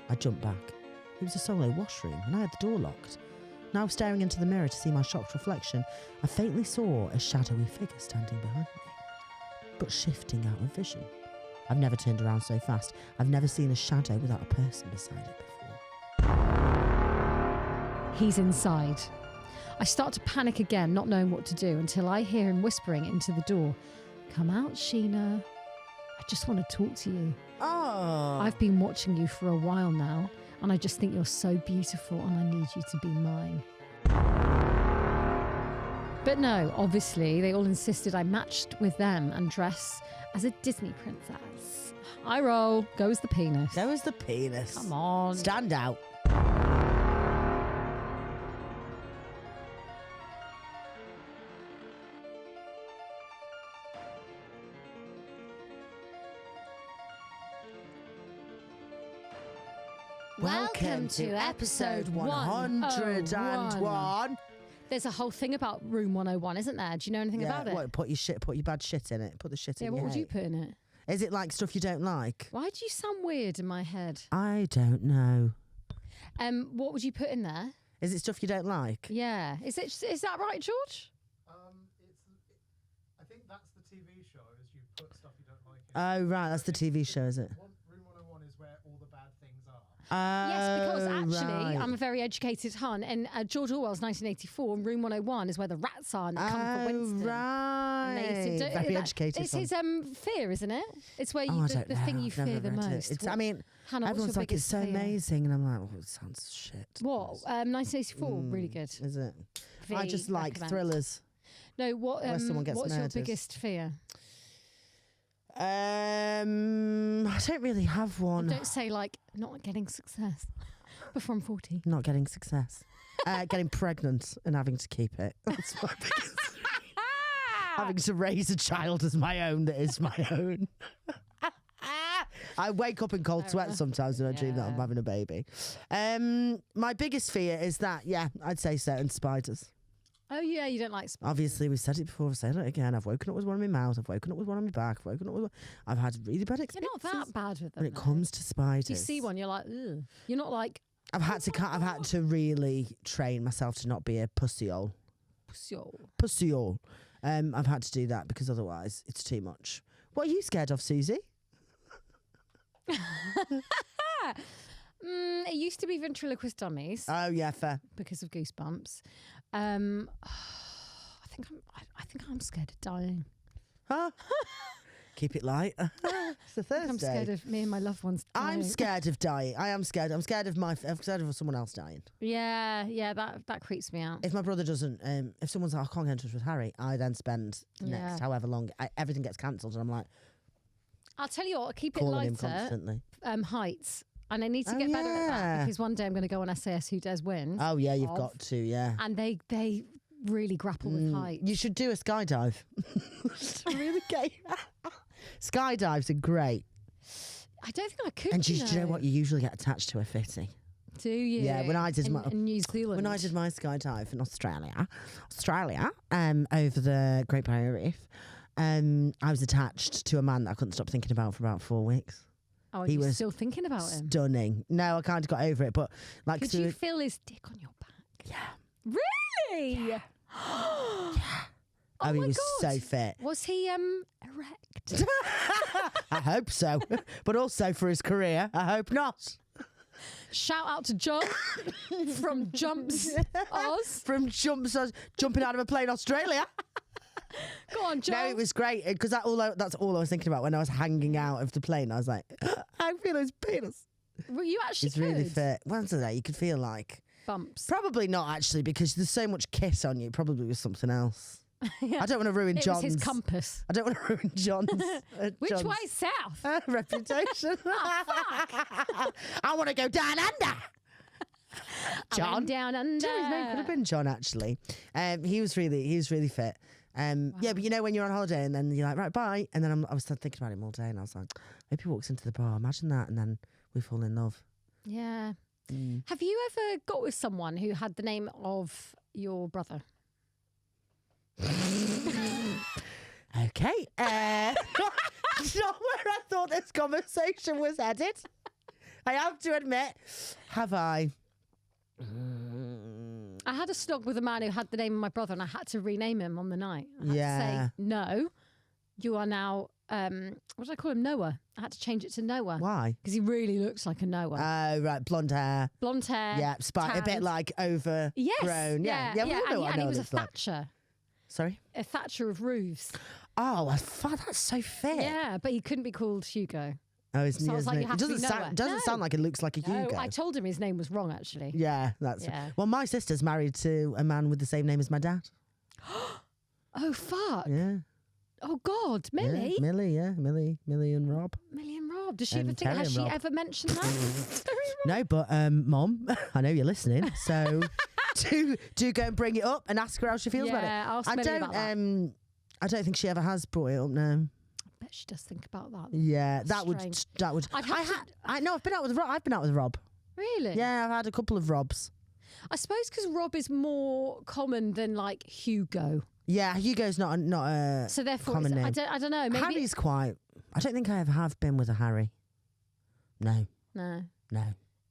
I jumped back. It was a solo washroom and I had the door locked. Now staring into the mirror to see my shocked reflection, I faintly saw a shadowy figure standing behind me, but shifting out of vision. I've never turned around so fast. I've never seen a shadow without a person beside it before. He's inside. I start to panic again, not knowing what to do, until I hear him whispering into the door. Come out, Sheena. I just want to talk to you. Oh. I've been watching you for a while now, and I just think you're so beautiful and I need you to be mine. But no, obviously, they all insisted I matched with them and dress as a Disney princess. I roll. Go as the penis. Go as the penis. Come on. Stand out. Welcome to episode 101. There's a whole thing about room 101, isn't there? Do you know anything about it? What, put your bad shit in it. Put the shit in What your would you put in it? Is it like stuff you don't like? Why do you sound weird in my head? I don't know. What would you put in there? Is it stuff you don't like? Yeah. Is that right, George? I think that's the TV show. Is you put stuff you don't like in. Oh right, that's the TV show, is it? Room 101 is where all the bad things are. Yes, because actually, right. I'm a very educated Hun, and George Orwell's 1984, and room 101 is where the rats are and come for Winston. Right. Very educated. It's his fear, isn't it? It's where I the don't know. thing you I've fear never the read it. most. I mean, Hannah, everyone's like, it's so fear? amazing, and I'm like, oh, it sounds shit. What? 1984, really good. Is it? V, I just like recommend. thrillers. No, what? Where someone gets what's murdered. your biggest fear? I don't really have one. Don't say like not getting success before I'm 40. Not getting success. Getting pregnant and having to keep it. That's my biggest. Having to raise a child as my own that is my own. I wake up in cold sweats sometimes and I dream that I'm having a baby. My biggest fear is that, I'd say certain spiders. Oh yeah, you don't like spiders. Obviously, we've said it before, I've said it again. I've woken up with one in my mouth, I've woken up with one on my back, I've had really bad You're experiences. not that bad with them. When it comes to spiders. You see one, you're like, ugh. You're not like. I've had to really train myself to not be a pussyhole. Pussyhole. I've had to do that because otherwise it's too much. What are you scared of, Susie? It used to be ventriloquist dummies. Oh yeah, fair. Because of Goosebumps. I think I'm scared of dying. Huh? Keep it light. It's a Thursday. I'm scared of me and my loved ones dying. I'm scared of dying. I am scared. I'm scared of someone else dying. Yeah, that creeps me out. If my brother doesn't, if someone's like, I can't get in touch with Harry, I then spend the next however long, everything gets cancelled and I'm like, I'll tell you what, keep it calling him lighter. Constantly. Heights. And I need to get better at that because one day I'm going to go on SAS Who Dares Wins. Oh yeah, you've got to, yeah. And they really grapple with heights. You should do a skydive. Really get Skydives are great. I don't think I could. And do you know what? You usually get attached to a fitty. Do you? Yeah, when I did in New Zealand. When I did my skydive in Australia, over the Great Barrier Reef, I was attached to a man that I couldn't stop thinking about for about 4 weeks. Oh, he was still thinking about him? Stunning. No, I kind of got over it, but like, could you feel his dick on your back? Yeah. Really? Yeah. Oh, he my was God. so fit. Was he erect? I hope so, but also for his career, I hope not. Shout out to John from Jumps Oz. From jumping out of a plane, Australia. Go on, John. No, it was great because that's all I was thinking about when I was hanging out of the plane. I was like, I feel his penis. Well, you actually It's really fit. Once a day, you could feel like bumps. Probably not actually because there's so much kiss on you. Probably was something else. Yeah. I don't want to ruin John's. It was his compass. I don't want to ruin John's. Which John's, way south? Reputation. Oh, fuck. I want to go down under. John. I went down under. His name could have been John actually. He was really fit. Wow. Yeah, but you know when you're on holiday and then you're like, right, bye, and then I was thinking about him all day, and I was like, I hope he walks into the bar. Imagine that, and then we fall in love. Yeah. Have you ever got with someone who had the name of your brother? Okay. Not where I thought this conversation was headed. I have to admit, have I? I had a snog with a man who had the name of my brother, and I had to rename him on the night. I had to say, no, you are now, what did I call him? Noah. I had to change it to Noah. Why? Because he really looks like a Noah. Oh, right, blonde hair. Blonde hair. Yeah, a bit like overgrown. Yes. Yeah, we all know what and he Noah was a looks like. thatcher. Sorry? A thatcher of roofs. Oh, that's so fit. Yeah, but he couldn't be called Hugo. Oh, isn't So I he? was like, Isn't you he? have It to be doesn't Noah. doesn't No. sound like it looks like a Hugo. No, I told him his name was wrong, actually. Yeah, well, my sister's married to a man with the same name as my dad. Oh, fuck. Yeah. Oh, God. Millie? Yeah, Millie and Rob. Millie and Rob. Does she And ever think, Terry has and she Rob. ever mentioned that? Terry and Rob. No, but Mom, I know you're listening, so do go and bring it up and ask her how she feels about it. Yeah, I'll ask Millie about that. I don't think she ever has brought it up. No. I bet she does think about that. Yeah, That's strange. that would. I've been out with I've been out with Rob. Really? Yeah, I've had a couple of Robs. I suppose because Rob is more common than like Hugo. Yeah, Hugo's not a So therefore, common name. I don't know. Maybe Harry's quite. I don't think I ever have been with a Harry. No. No.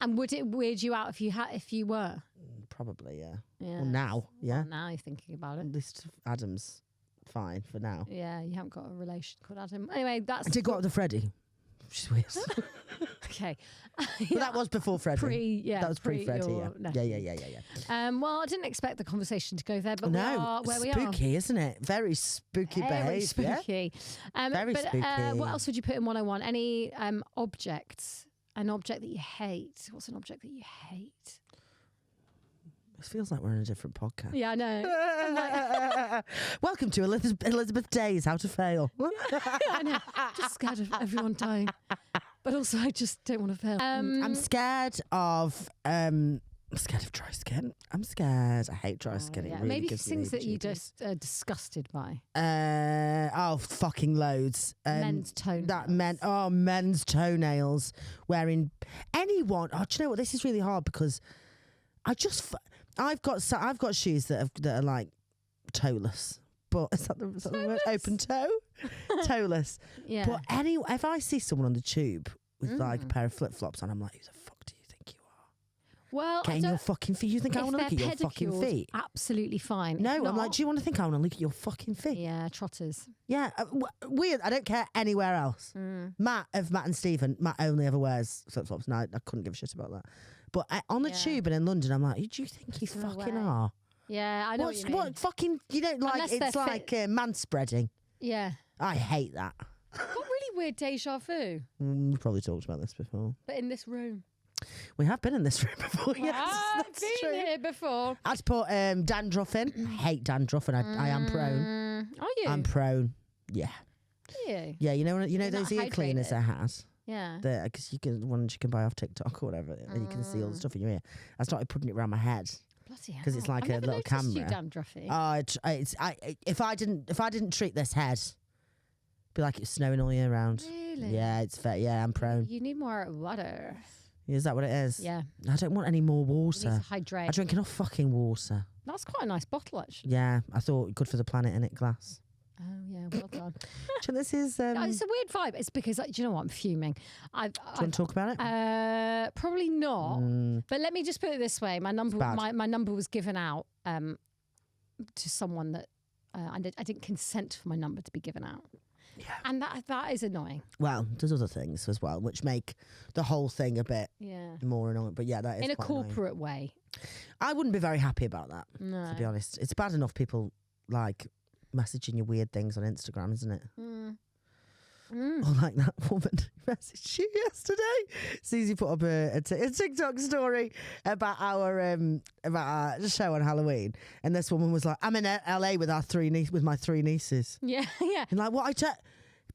And would it weird you out if you were? Probably, yeah. Yeah. Well, now, yeah. Well, now you're thinking about it. At least Adam's fine for now. Yeah, you haven't got a relation called Adam. Anyway, that's I did go out with Freddie, which is weird. okay. But that was before Freddie. That was pre-Freddie, yeah. No. Yeah. Well, I didn't expect the conversation to go there, but we No, are where we are. spooky, isn't it? Very spooky Very behaviour. spooky. Very but, spooky. What else would you put in 101? Any objects? An object that you hate? What's an object that you hate? It feels like we're in a different podcast. Yeah, I know. Welcome to Elizabeth Day's How to Fail. I know. Just scared of everyone dying. But also, I just don't want to fail. I'm scared of dry skin. I'm scared. I hate dry skin. It really maybe gives me things that you the just disgusted by. fucking loads. Men's toenails. Men's toenails. Wearing anyone. Oh, do you know what? This is really hard because I've got shoes that are like toeless. But is that the word? Open toe? Toeless. Yeah. But if I see someone on the tube with like a pair of flip flops on, I'm like, who the fuck do you think you are? Well, Getting your fucking feet. You think I want to look at your fucking feet? Absolutely fine. No, If I'm not, like, do you want to think I want to look at your fucking feet? Yeah, trotters. Yeah, weird. I don't care anywhere else. Matt and Stephen, Matt only ever wears flip flops. No, I couldn't give a shit about that. But on the tube and in London, I'm like, who do you think you No fucking way. are? Yeah, I know what you mean. What fucking, you don't like, Unless it's they're like manspreading. Yeah. I hate that. Got really weird deja vu, We've probably talked about this before. but in this room. We have been in this room before, yes. I've That's been true. here before. I'd put dandruff in. I hate dandruff and I am prone. Are you? I'm prone. Yeah. Are you? Yeah, you know You're those not ear cleaners hydrated. I had? Yeah. Because you can ones you can buy off TikTok or whatever, and you can see all the stuff in your ear. I started putting it around my head Bloody hell. because it's like I've a never little noticed camera. You dandruffy. If I didn't treat this head, it'd be like it's snowing all year round. Really? Yeah, it's fair. Yeah, I'm prone. You need more water. Is that what it is? Yeah. I don't want any more You need water. to hydrate. I drink enough fucking water. That's quite a nice bottle, actually. Yeah, I thought good for the planet in it glass. Oh, yeah. Well done. So this is. No, it's a weird vibe. It's because, do you know what? I'm fuming. Do you want to talk about it? Probably not. But let me just put it this way: my number, bad. my number was given out to someone that I didn't consent for my number to be given out. Yeah. And that is annoying. Well, there's other things as well, which make the whole thing a bit Yeah. more annoying. But yeah, that is In a quite annoying. corporate way. I wouldn't be very happy about that, No. to be honest. It's bad enough people like messaging you weird things on Instagram, isn't it? Or like that woman who messaged you yesterday. Susie put up a TikTok story about our show on Halloween, and this woman was like, "I'm in LA with my three nieces." Yeah, yeah. And like, what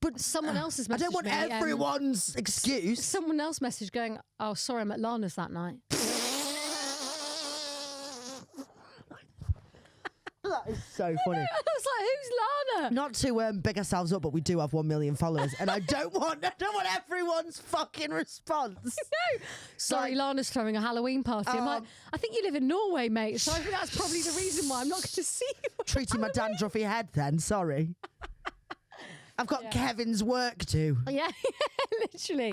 but Someone else's I don't messaged want me, everyone's excuse. Someone else messaged going, "Oh, sorry, I'm at Lana's that night." That is so funny. I was like, "Who's Lana?" Not to big ourselves up, but we do have 1 million followers, and I don't want everyone's fucking response. No. Sorry, Like- Lana's throwing a Halloween party. I'm like, I think you live in Norway, mate. So I think that's probably the reason why I'm not going to see you. Treating my dandruffy head then, sorry. I've got Kevin's work too. Yeah, literally.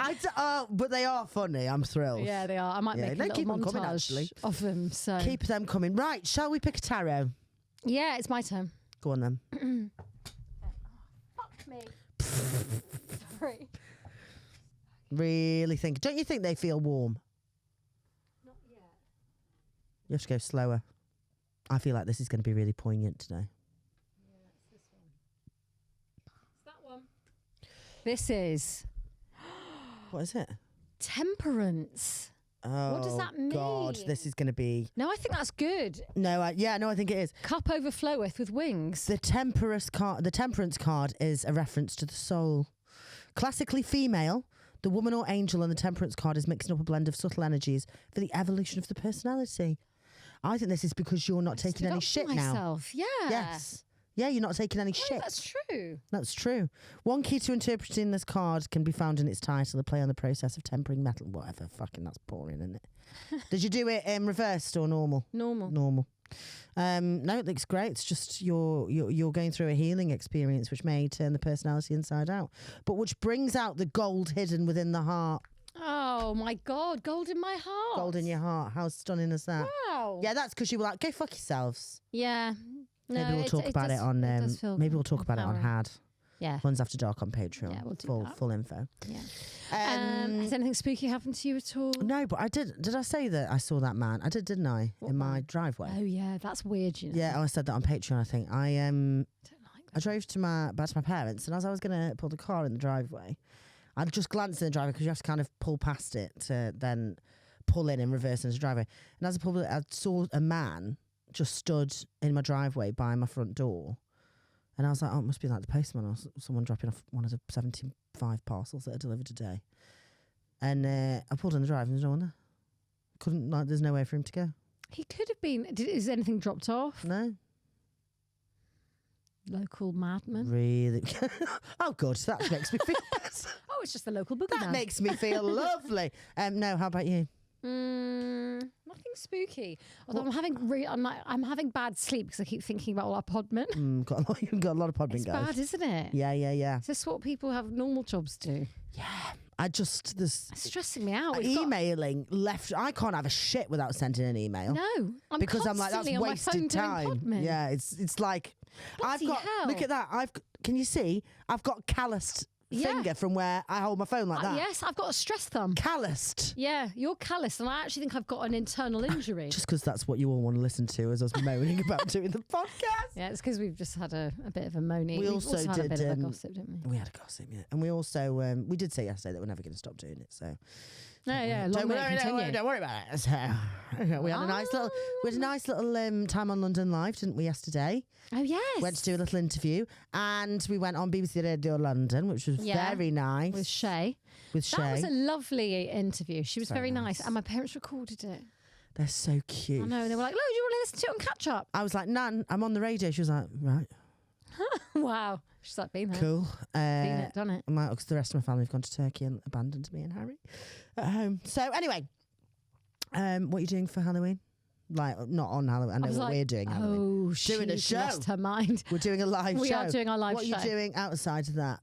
But they are funny. I'm thrilled. Yeah, they are. I might make a little keep them coming, montage actually. of them. So Keep them coming. Right, shall we pick a tarot? yeah, it's my turn. Go on then. Fuck me. Sorry. Really think. Don't you think they feel warm? Not yet. You have to go slower. I feel like this is going to be really poignant today. Yeah, it's this one. It's that one. This is What is it? temperance. Oh, What does that mean? God, this is going to be... No, I think that's good. No, I think it is. Cup overfloweth with wings. The temperance card is a reference to the soul. Classically female, the woman or angel on the temperance card is mixing up a blend of subtle energies for the evolution of the personality. I think this is because you're not taking any shit now. Myself. Yeah. Yes. Yeah, you're not taking any shit. That's true. That's true. One key to interpreting this card can be found in its title, a play on the process of tempering metal. Whatever. Fucking, that's boring, isn't it? Did you do it reversed or normal? Normal. Normal. No, it looks great. It's just you're going through a healing experience which may turn the personality inside out, but which brings out the gold hidden within the heart. Oh my God, gold in my heart. Gold in your heart. How stunning is that? Wow. Yeah, that's because you were like, go fuck yourselves. Yeah. No, Maybe we'll talk about it on. Maybe we'll talk about it on empowering. HAD. Yeah. Huns After Dark on Patreon. Yeah, we'll do that. Full info. Yeah. Has anything spooky happened to you at all? No, but I did. Did I say that I saw that man? I did, didn't I? What in my man? driveway. Oh yeah, that's weird. You know. Yeah, I said that on Patreon. I think I Don't like I drove back to my parents, and as I was going to pull the car in the driveway, I just glanced in the driveway because you have to kind of pull past it to then pull in and reverse into the driveway. And as I pulled it, I saw a man just stood in my driveway by my front door. And I was like, oh, it must be like the postman or someone dropping off one of the 75 parcels that are delivered today. And I pulled in the drive and there's no one there. There's no way for him to go. He could have been. Is anything dropped off? No. Local madman. Really? Oh, good. That makes me feel better. Oh, it's just the local boogeyman. That makes me feel lovely. No, how about you? Nothing spooky. Although I'm having bad sleep because I keep thinking about all our podmen. You've got a lot of podmen It's guys. bad, isn't it? Yeah. Is this what people have normal jobs do? Yeah. It's It's stressing me out. emailing left. I can't have a shit without sending an email. No, because I'm like, that's constantly on my phone wasted doing time. Podman. Yeah, it's like Bloody I've got. hell. Look at that. Can you see? I've got calloused finger from where I hold my phone like that. Yes, I've got a stress thumb. Calloused. Yeah, you're calloused, and I actually think I've got an internal injury. Just because that's what you all want to listen to as us moaning about doing the podcast. Yeah, it's because we've just had a bit of a moaning. We We've also had a did, bit of a gossip, didn't we? We had a gossip, yeah. And we also, we did say yesterday that we're never going to stop doing it, so... Yeah, Don't long may it continue. don't worry about it. So, we had a nice little time on London Live, didn't we, yesterday? Oh, yes. Went to do a little interview, and we went on BBC Radio London, which was very nice. With Shay. That was a lovely interview. She was very nice. nice. And my parents recorded it. They're so cute. I know. And they were like, "Look, do you want to listen to it on catch up?" I was like, Nan, I'm on the radio. She was like, right. Wow. She's like, been there. Cool. Seen it, done it. Because the rest of my family have gone to Turkey and abandoned me and Harry at home. So anyway, what are you doing for Halloween? Like, not on Halloween. I know what we're doing Halloween. Oh, doing a she's show. lost her mind. We're doing a live show. We are doing our live show. What are you doing outside of that?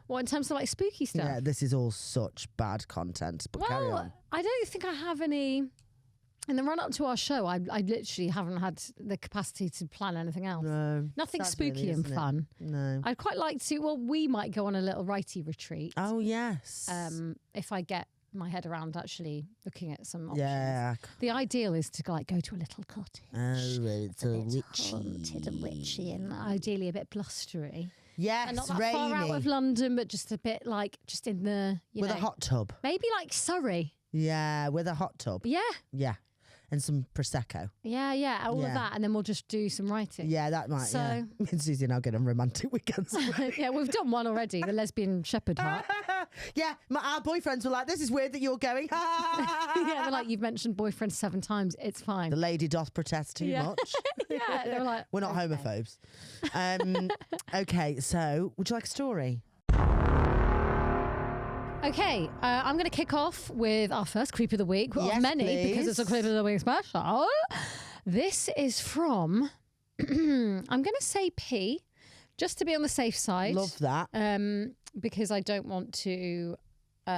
What, in terms of like spooky stuff? Yeah, this is all such bad content, but carry on. I don't think I have any. In the run up to our show, I literally haven't had the capacity to plan anything else. No. Nothing Sad spooky really, and isn't it? fun. No. I'd quite like to. Well, we might go on a little righty retreat. Oh, yes. If I get my head around actually looking at some options. Yeah. The ideal is to go to a little cottage. Oh, it's a a bit witchy. haunted and witchy, and ideally a bit blustery. Yes, And not that rainy. far out of London, but just a bit like just in the With a hot tub. maybe like Surrey. Yeah, with a hot tub. Yeah. Yeah. And some Prosecco. Yeah, all of Yeah. that, and then we'll just do some writing. Yeah, that might. So- yeah. Me and Susie and I get on romantic weekends. Yeah, we've done one already, the lesbian shepherd heart. Yeah, our boyfriends were like, "This is weird that you're going." Yeah, they're like, "You've mentioned boyfriend 7 times, it's fine." The lady doth protest too Yeah. much. Yeah, they're like, We're not okay. homophobes. Okay, so would you like a story? Okay, I'm going to kick off with our first creep of the week. Well, Yes, many, because it's a please. creep of the week special. This is from, I'm going to say P, Just to be on the safe side. Love that. Because I don't want to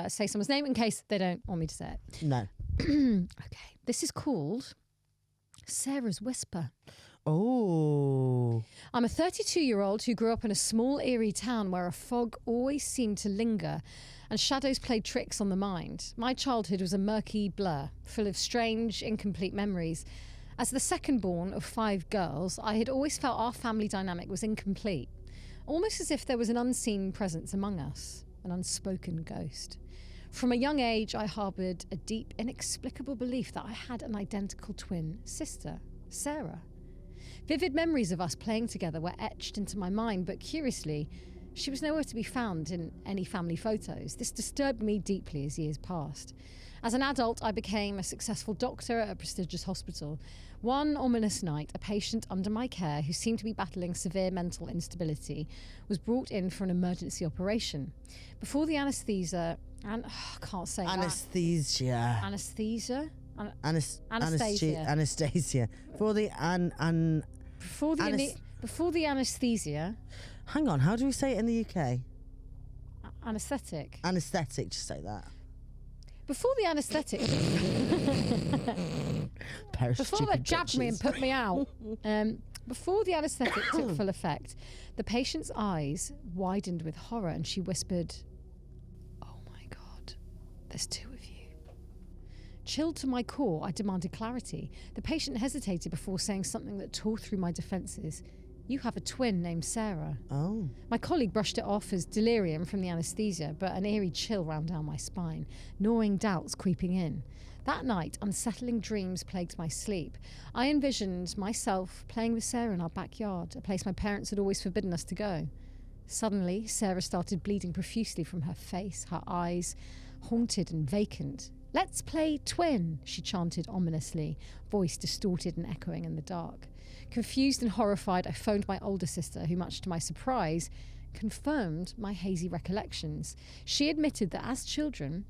say someone's name in case they don't want me to say it. No. Okay. This is called Sarah's Whisper. Oh. I'm a 32-year-old who grew up in a small, eerie town where a fog always seemed to linger and shadows played tricks on the mind. My childhood was a murky blur, full of strange, incomplete memories. As the second born of 5 girls, I had always felt our family dynamic was incomplete, almost as if there was an unseen presence among us, an unspoken ghost. From a young age, I harboured a deep, inexplicable belief that I had an identical twin sister, Sarah. Vivid memories of us playing together were etched into my mind, but curiously, she was nowhere to be found in any family photos. This disturbed me deeply as years passed. As an adult, I became a successful doctor at a prestigious hospital. One ominous night, a patient under my care who seemed to be battling severe mental instability was brought in for an emergency operation. Before the anaesthesia... I can't say Anesthesia. Anesthesia? Anesthesia. Before the anaesthesia... Hang on, how do we say it in the UK? Anaesthetic. Anaesthetic, just say that. Before the anaesthetic... Before they jabbed me and put me out. Before the anaesthetic took full effect, the patient's eyes widened with horror and she whispered, "Oh my God, there's 2 of you." Chilled to my core, I demanded clarity. The patient hesitated before saying something that tore through my defences. "You have a twin named Sarah." Oh. My colleague brushed it off as delirium from the anaesthesia, but an eerie chill ran down my spine, gnawing doubts creeping in. That night, unsettling dreams plagued my sleep. I envisioned myself playing with Sarah in our backyard, a place my parents had always forbidden us to go. Suddenly, Sarah started bleeding profusely from her face, her eyes haunted and vacant. "Let's play twin," she chanted ominously, voice distorted and echoing in the dark. Confused and horrified, I phoned my older sister, who, much to my surprise, confirmed my hazy recollections. She admitted that as children,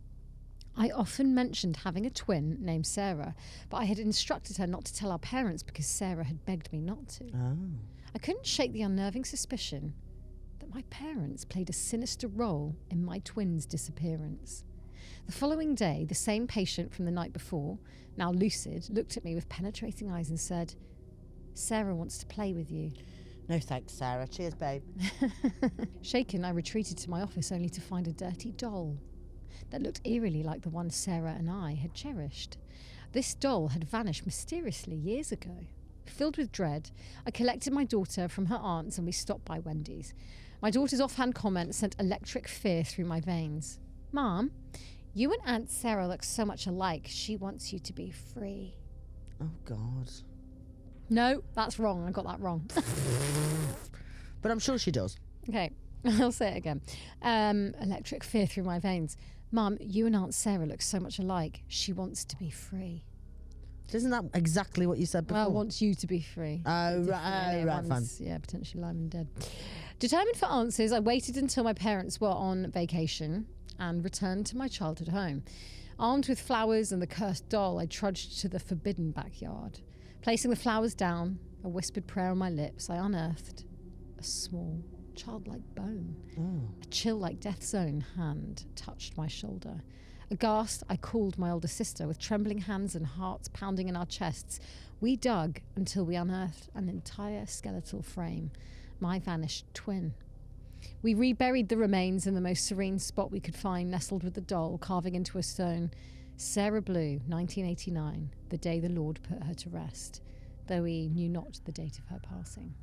I often mentioned having a twin named Sarah, but I had instructed her not to tell our parents because Sarah had begged me not to. Oh. I couldn't shake the unnerving suspicion that my parents played a sinister role in my twin's disappearance. The following day, the same patient from the night before, now lucid, looked at me with penetrating eyes and said, "Sarah wants to play with you." No thanks, Sarah. Cheers, babe. Shaken, I retreated to my office only to find a dirty doll that looked eerily like the one Sarah and I had cherished. This doll had vanished mysteriously years ago. Filled with dread, I collected my daughter from her aunts and we stopped by Wendy's. My daughter's offhand comment sent electric fear through my veins. "Mom, you and Aunt Sarah look so much alike. She wants you to be free." Oh, God. No, that's wrong. I got that wrong. But I'm sure she does. Okay, I'll say it again. Electric fear through my veins. "Mum, you and Aunt Sarah look so much alike. She wants to be free." Isn't that exactly what you said before? Well, wants you to be free. Oh, right, fine. Yeah, potentially lying and dead. Determined for answers, I waited until my parents were on vacation and returned to my childhood home. Armed with flowers and the cursed doll, I trudged to the forbidden backyard. Placing the flowers down, a whispered prayer on my lips, I unearthed a small, childlike bone. Oh. A chill-like death's own hand touched my shoulder. Aghast, I called my older sister. With trembling hands and hearts pounding in our chests, we dug until we unearthed an entire skeletal frame, my vanished twin. We reburied the remains in the most serene spot we could find, nestled with the doll, carving into a stone, "Sarah Blue, 1989, the day the Lord put her to rest," though we knew not the date of her passing.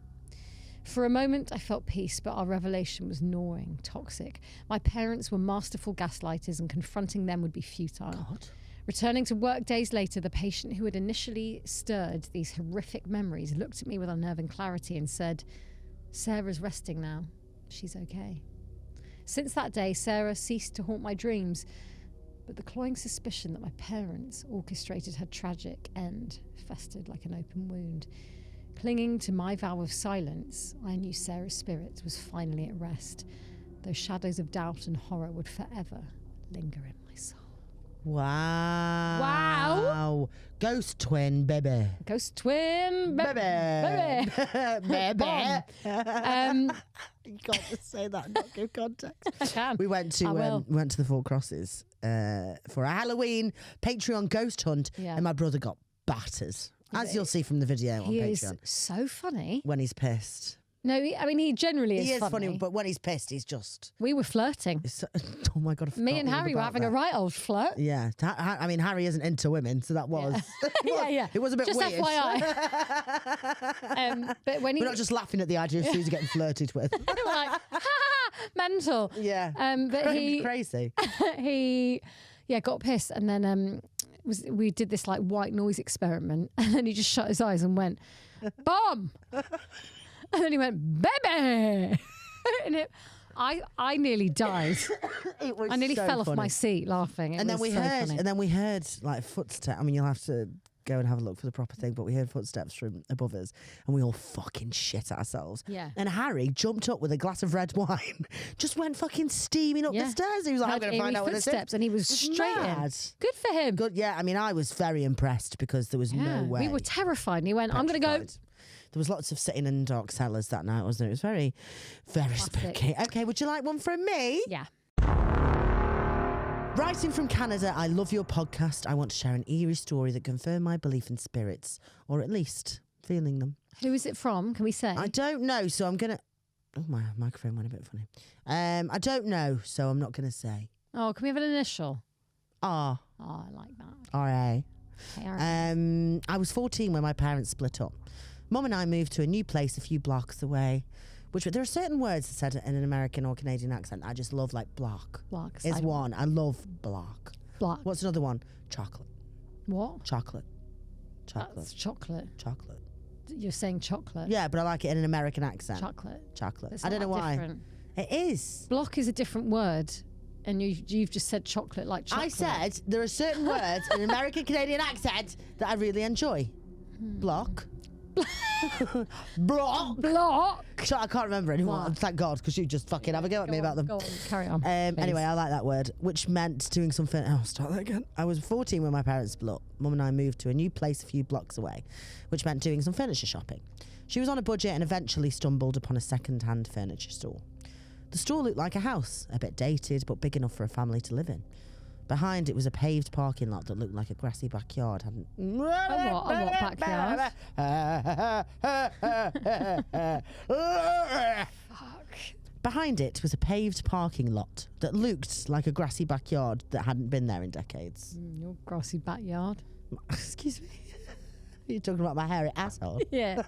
For a moment I felt peace, but our revelation was gnawing, toxic. My parents were masterful gaslighters and confronting them would be futile. God. Returning to work days later, the patient who had initially stirred these horrific memories looked at me with unnerving clarity and said, "Sarah's resting now. She's okay." Since that day, Sarah ceased to haunt my dreams, but the cloying suspicion that my parents orchestrated her tragic end festered like an open wound. Clinging to my vow of silence, I knew Sarah's spirit was finally at rest, though shadows of doubt and horror would forever linger in my soul. Wow. Wow. Ghost twin, baby. Ghost twin, Baby. Baby. Bomb. You can't just say that and not give context. I can. We went to the Four Crosses for a Halloween Patreon ghost hunt, Yeah. and my brother got battered, as you'll see from the video on He Patreon. is so funny. When he's pissed, No, he generally is he is funny. but when he's pissed, he's just. We were flirting. Oh my god! Me and Harry were having a right old flirt. Yeah, I mean Harry isn't into women, so that was. Yeah. It was a bit Just weird. FYI. But when We're not just laughing at the idea of Susie getting flirted with. we're like, ha ha, mental. Yeah. But Crazy. he got pissed, and then we did this like white noise experiment, and then he just shut his eyes and went, bomb. And then he went, baby. And I nearly died. It was I nearly so fell off funny. my seat laughing. And then we heard like footsteps. I mean, you'll have to go and have a look for the proper thing, but we heard footsteps from above us, and we all fucking shit ourselves. Yeah. And Harry jumped up with a glass of red wine, just went fucking steaming up the stairs. He was like, "I'm going to find out what this is." footsteps, and he was straight in. Mad. Good for him. Good. Yeah. I mean, I was very impressed because there was no way. We were terrified, and he went, "I'm going to go." Petrified. There was lots of sitting in dark cellars that night, wasn't it? It was very, very spooky. Okay, would you like one from me? Yeah. Writing from Canada, I love your podcast. I want to share an eerie story that confirmed my belief in spirits, or at least feeling them. Who is it from? Can we say? I don't know, so I'm going to... Oh, my microphone went a bit funny. I don't know, so I'm not going to say. Oh, can we have an initial? R. Oh, I like that. R-A. Okay, all right. I was 14 when my parents split up. Mum and I moved to a new place a few blocks away. There are certain words said in an American or Canadian accent I just love, like block. Block. Is one. I love block. Block. What's another one? Chocolate. What? Chocolate. That's chocolate. Chocolate. You're saying chocolate. Yeah, but I like it in an American accent. Chocolate. Chocolate. It's I don't know not why. different. It is. Block is a different word, and you've just said chocolate like chocolate. I said there are certain words in an American Canadian accent that I really enjoy. Block. Block. block. So I can't remember anymore. Block. Thank God, because you just fucking have a go at me about them. Go on, carry on. Anyway, I like that word, which meant doing something. I'll start that again. I was 14 when my parents split up. Mum and I moved to a new place a few blocks away, which meant doing some furniture shopping. She was on a budget and eventually stumbled upon a second-hand furniture store. The store looked like a house, a bit dated, but big enough for a family to live in. Behind it was a paved parking lot that looked like a grassy backyard. A what backyard? Fuck. Behind it was a paved parking lot that looked like a grassy backyard that hadn't been there in decades. Your grassy backyard. Excuse me? Are you talking about my hairy asshole? Yeah.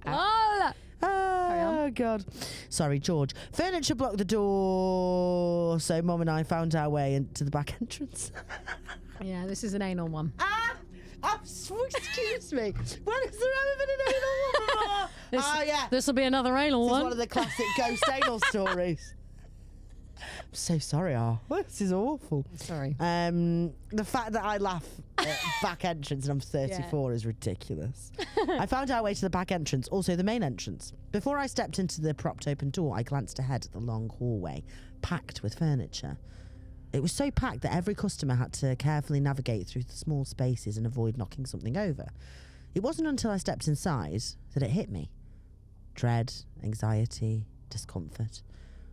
Oh, Oh, God. Sorry, George. Furniture blocked the door, so Mum and I found our way into the back entrance. yeah, this is an anal one. Excuse me. When has there ever been an anal one before? Oh, yeah. This will be another anal This is one. one of the classic ghost anal stories. I'm so sorry, this is awful. Sorry. The fact that I laugh at back entrance and I'm 34 is ridiculous. I found our way to the back entrance, also the main entrance. Before I stepped into the propped open door, I glanced ahead at the long hallway, packed with furniture. It was so packed that every customer had to carefully navigate through the small spaces and avoid knocking something over. It wasn't until I stepped inside that it hit me. Dread, anxiety, discomfort.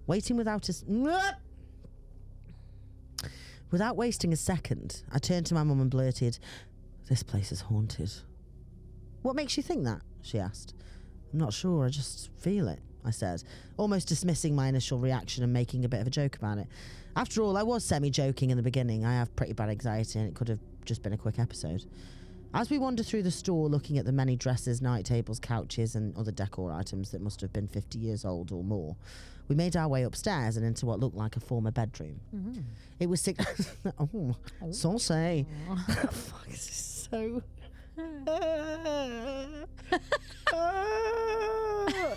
Waiting without wasting a second, I turned to my mum and blurted, "This place is haunted." "What makes you think that?" she asked. "I'm not sure, I just feel it," I said, almost dismissing my initial reaction and making a bit of a joke about it. After all, I was semi-joking in the beginning. I have pretty bad anxiety and it could have just been a quick episode. As we wandered through the store looking at the many dresses, night tables, couches and other decor items that must have been 50 years old or more, we made our way upstairs and into what looked like a former bedroom. Mm-hmm. It was saucy. Fuck, this is so...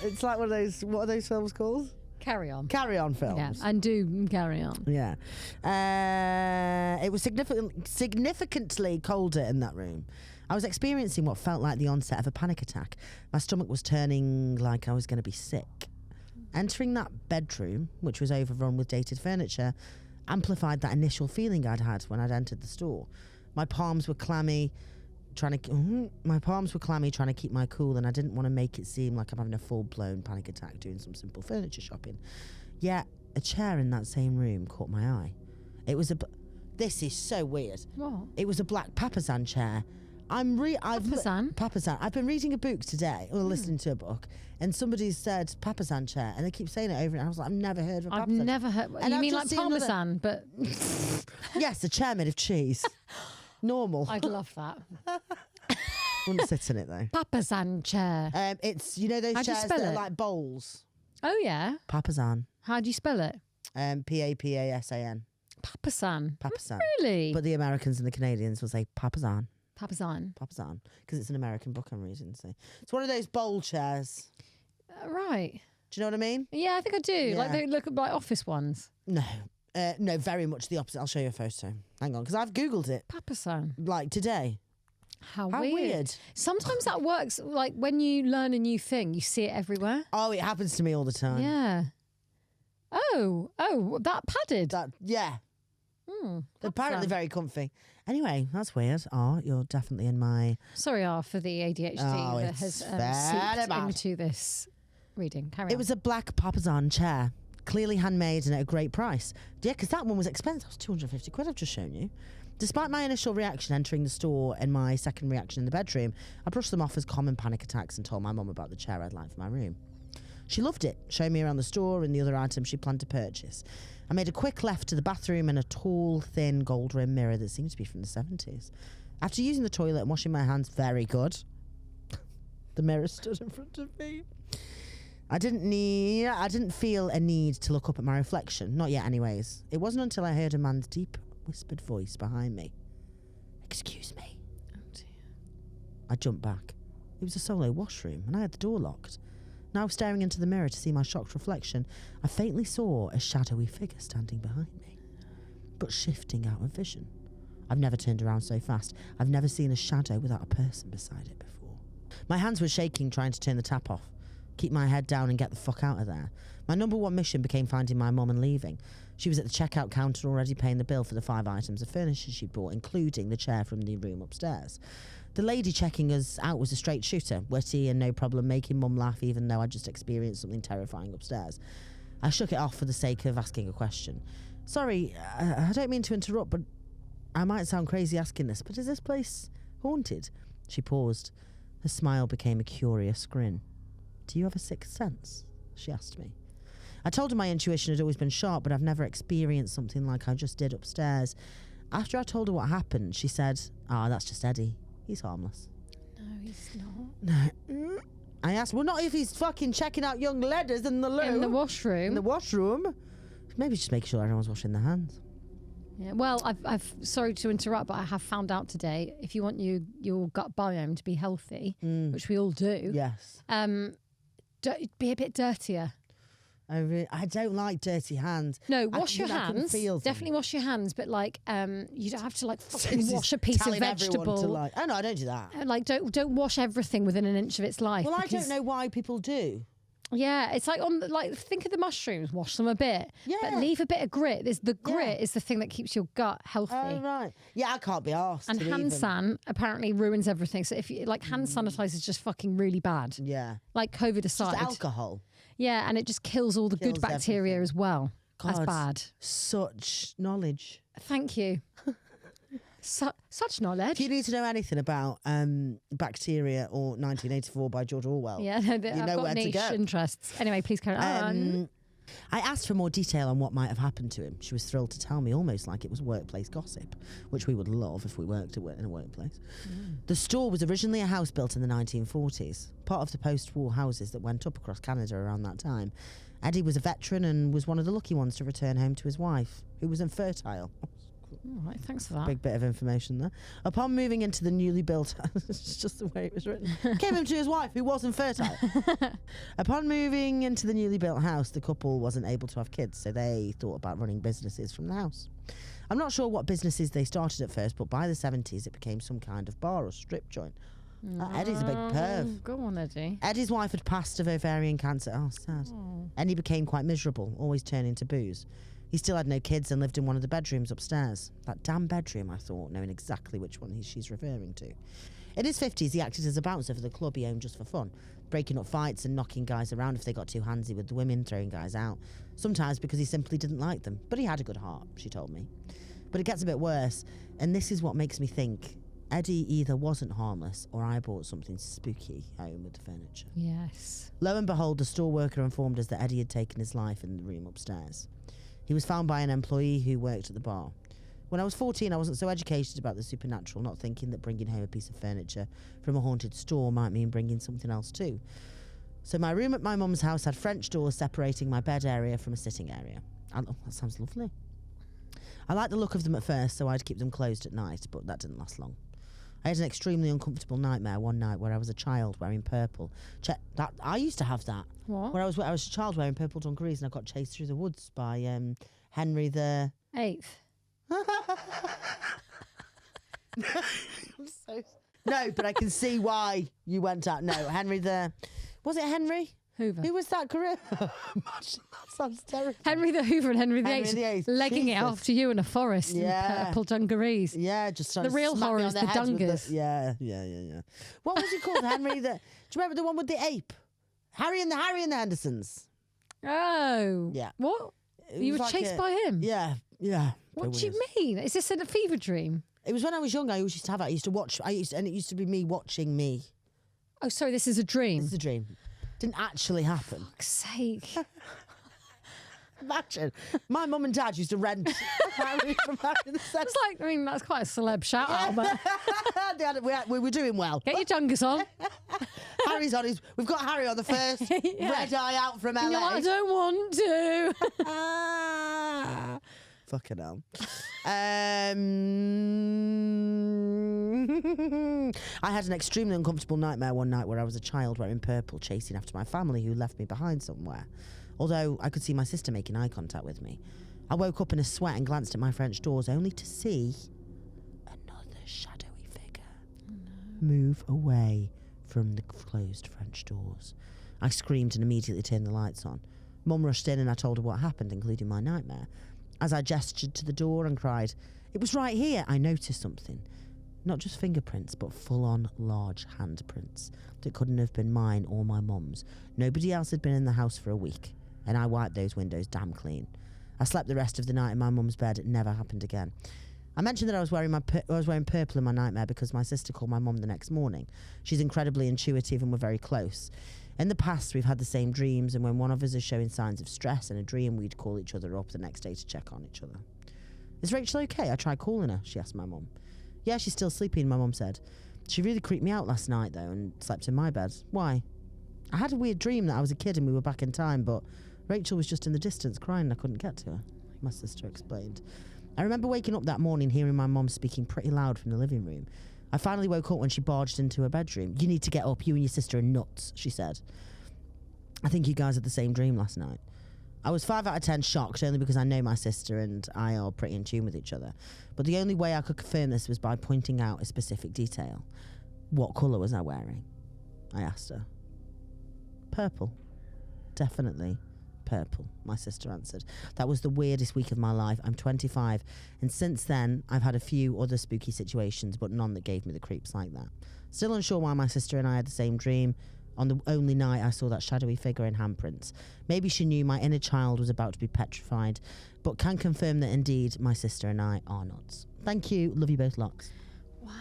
It's like one of those, what are those films called? Carry on. Carry on films. Yeah, and do carry on. Yeah. It was significantly colder in that room. I was experiencing what felt like the onset of a panic attack. My stomach was turning like I was going to be sick. Entering that bedroom, which was overrun with dated furniture, amplified that initial feeling I'd had when I'd entered the store. My palms were clammy, trying to keep my cool, and I didn't want to make it seem like I'm having a full-blown panic attack doing some simple furniture shopping. Yet, a chair in that same room caught my eye. It was this is so weird. What? It was a black papasan chair. Papasan? Papasan. I've been reading a book today, or listening to a book, and somebody said papasan chair, and they keep saying it over and I was like, I've never heard of a papasan. I've never heard. And You I've mean just like seen parmesan, but Yes, a chair made of cheese. Normal. I'd love that. Wouldn't sit in it though. Papasan chair. It's, you know those How do you chairs spell that are it? like bowls. Oh yeah. Papasan. How do you spell it? Papasan. Papasan. Papasan. Really? But the Americans and the Canadians will say papasan. Papasan. Papasan. Because it's an American book I'm reading. So it's one of those bowl chairs. Right. Do you know what I mean? Yeah, I think I do. Like Yeah. they look like office ones. No. No, very much the opposite. I'll show you a photo. Hang on, because I've Googled it Papasan. like today. How How weird. Sometimes that works. Like when you learn a new thing, you see it everywhere. Oh, it happens to me all the time. Yeah. Oh, that padded. Yeah. They're apparently Papasan. very comfy. Anyway, that's weird. Oh, you're definitely in my... Sorry, for the ADHD Oh, that it's has very seeped bad. into this reading. Carry It on. was a black papasan chair, clearly handmade and at a great price. Yeah, because that one was expensive. It was 250 quid I've just shown you. Despite my initial reaction entering the store and my second reaction in the bedroom, I brushed them off as common panic attacks and told my mum about the chair I'd like for my room. She loved it, showed me around the store and the other items she planned to purchase. I made a quick left to the bathroom and a tall, thin, gold-rimmed mirror that seemed to be from the 70s. After using the toilet and washing my hands very good, the mirror stood in front of me. I didn't feel a need to look up at my reflection, not yet anyways. It wasn't until I heard a man's deep, whispered voice behind me. "Excuse me." Oh dear. I jumped back. It was a solo washroom and I had the door locked. Now staring into the mirror to see my shocked reflection, I faintly saw a shadowy figure standing behind me, but shifting out of vision. I've never turned around so fast. I've never seen a shadow without a person beside it before. My hands were shaking trying to turn the tap off, keep my head down and get the fuck out of there. My number one mission became finding my mum and leaving. She was at the checkout counter already paying the bill for the 5 items of furniture she'd bought, including the chair from the room upstairs. The lady checking us out was a straight shooter, witty and no problem making mum laugh even though I'd just experienced something terrifying upstairs. I shook it off for the sake of asking a question. "Sorry, I don't mean to interrupt, but I might sound crazy asking this, but is this place haunted?" She paused. Her smile became a curious grin. "Do you have a sixth sense?" she asked me. I told her my intuition had always been sharp, but I've never experienced something like I just did upstairs. After I told her what happened, she said, "That's just Eddie. He's harmless." No, he's not. No. I asked, "Well, not if he's fucking checking out young ladies in the loo." In the washroom. In the washroom. Maybe just make sure everyone's washing their hands. Yeah. Well, I've sorry to interrupt, but I have found out today if you want your gut biome to be healthy, which we all do, Yes. be a bit dirtier. I don't like dirty hands. No, wash your I can hands. feel them. Definitely wash your hands, but like you don't have to like fucking wash a piece of Telling everyone to vegetable. like, oh no, I don't do that. Like don't wash everything within an inch of its life. Well, I because- don't know why people do. Yeah, it's like think of the mushrooms. Wash them a bit, Yeah. but leave a bit of grit. The grit is the thing that keeps your gut healthy. Oh right. Yeah, I can't be arsed. And hand san apparently ruins everything. So if you like hand sanitizer is just fucking really bad. Yeah. Like COVID aside. Just alcohol. Yeah, and it just kills all the Kills good bacteria everything. as well. That's God, bad. Such knowledge. Thank you. Such knowledge. If you need to know anything about Bacteria or 1984 by George Orwell, Yeah, no, I've know got where to niche go. interests. Anyway, please carry on. I asked for more detail on what might have happened to him. She was thrilled to tell me, almost like it was workplace gossip, which we would love if we worked in a workplace. The store was originally a house built in the 1940s, part of the post-war houses that went up across Canada around that time. Eddie was a veteran and was one of the lucky ones to return home to his wife, who was infertile. All right, thanks for that. Big bit of information there. Upon moving into the newly built house, it's just the way it was written, came home to his wife, who was infertile. Upon moving into the newly built house, the couple wasn't able to have kids, so they thought about running businesses from the house. I'm not sure what businesses they started at first, but by the 70s, it became some kind of bar or strip joint. Eddie's a big perv. Go on, Eddie. Eddie's wife had passed of ovarian cancer. Oh, sad. And he became quite miserable, always turning to booze. He still had no kids and lived in one of the bedrooms upstairs. That damn bedroom, I thought, knowing exactly which one she's referring to. In his 50s, he acted as a bouncer for the club he owned just for fun, breaking up fights and knocking guys around if they got too handsy with the women, throwing guys out, sometimes because he simply didn't like them. But he had a good heart, she told me. But it gets a bit worse, and this is what makes me think Eddie either wasn't harmless or I brought something spooky home with the furniture. Yes. Lo and behold, the store worker informed us that Eddie had taken his life in the room upstairs. He was found by an employee who worked at the bar. When I was 14, I wasn't so educated about the supernatural, not thinking that bringing home a piece of furniture from a haunted store might mean bringing something else too. So my room at my mum's house had French doors separating my bed area from a sitting area. Oh, that sounds lovely. I liked the look of them at first, so I'd keep them closed at night, but that didn't last long. I had an extremely uncomfortable nightmare one night where I was a child wearing purple. I used to have that. What? Where I was a child wearing purple dungarees and I got chased through the woods by Henry the... 8th. No, but I can see why you went out. No, Henry the... Was it Henry? Hoover. Who was that career? Imagine, that sounds terrible. Henry the Hoover and Henry the Henry the Eighth Eighth. legging it Jesus. after you in a forest in purple dungarees. Yeah, just trying The to real smack me horror on is the the head with Dungers. Yeah. What was it called? Henry the... Do you remember the one with the ape? Harry and the Hendersons. Oh. Yeah. What? It You was were like chased by him? Yeah. What do you mean? Is this a fever dream? It was when I was young. I always used to have it. And it used to be me watching me. Oh, sorry, this is a dream. It's a dream. Didn't actually happen. Fuck's sake. Imagine. My mum and dad used to rent Harry from Harry the Seven. It's like, I mean, that's quite a celeb shout out, but We were doing well. get your Dungus on. Harry's on his... We've got Harry on the first red eye out from LA. And you're like, I don't want to. Fucking hell. I had an extremely uncomfortable nightmare one night where I was a child wearing purple chasing after my family who left me behind somewhere. Although I could see my sister making eye contact with me. I woke up in a sweat and glanced at my French doors only to see another shadowy figure move away from the closed French doors. I screamed and immediately turned the lights on. Mum rushed in and I told her what happened, including my nightmare. As I gestured to the door and cried, "It was right here," I noticed something. Not just fingerprints, but full-on large handprints that couldn't have been mine or my mum's. Nobody else had been in the house for a week, and I wiped those windows damn clean. I slept the rest of the night in my mum's bed. It never happened again. I mentioned that I was wearing purple in my nightmare because my sister called my mum the next morning. She's incredibly intuitive and we're very close. In the past, we've had the same dreams, and when one of us is showing signs of stress in a dream, we'd call each other up the next day to check on each other. "Is Rachel okay? I tried calling her," she asked my mum. "Yeah, she's still sleeping," my mum said. "She really creeped me out last night, though, and slept in my bed." "Why?" "I had a weird dream that I was a kid and we were back in time, but Rachel was just in the distance crying and I couldn't get to her," my sister explained. "I remember waking up that morning hearing my mum speaking pretty loud from the living room. I finally woke up when she barged into her bedroom. 'You need to get up, you and your sister are nuts,' she said. I think you guys had the same dream last night." I was 5 out of 10 shocked, only because I know my sister and I are pretty in tune with each other. But the only way I could confirm this was by pointing out a specific detail. "What colour was I wearing?" I asked her. "Purple. Definitely purple," my sister answered. "That was the weirdest week of my life. I'm 25, and since then I've had a few other spooky situations, but none that gave me the creeps like that. Still unsure why my sister and I had the same dream on the only night I saw that shadowy figure in handprints. Maybe she knew my inner child was about to be petrified, but can confirm that indeed my sister and I are nuts. Thank you. Love you both lots." Wow.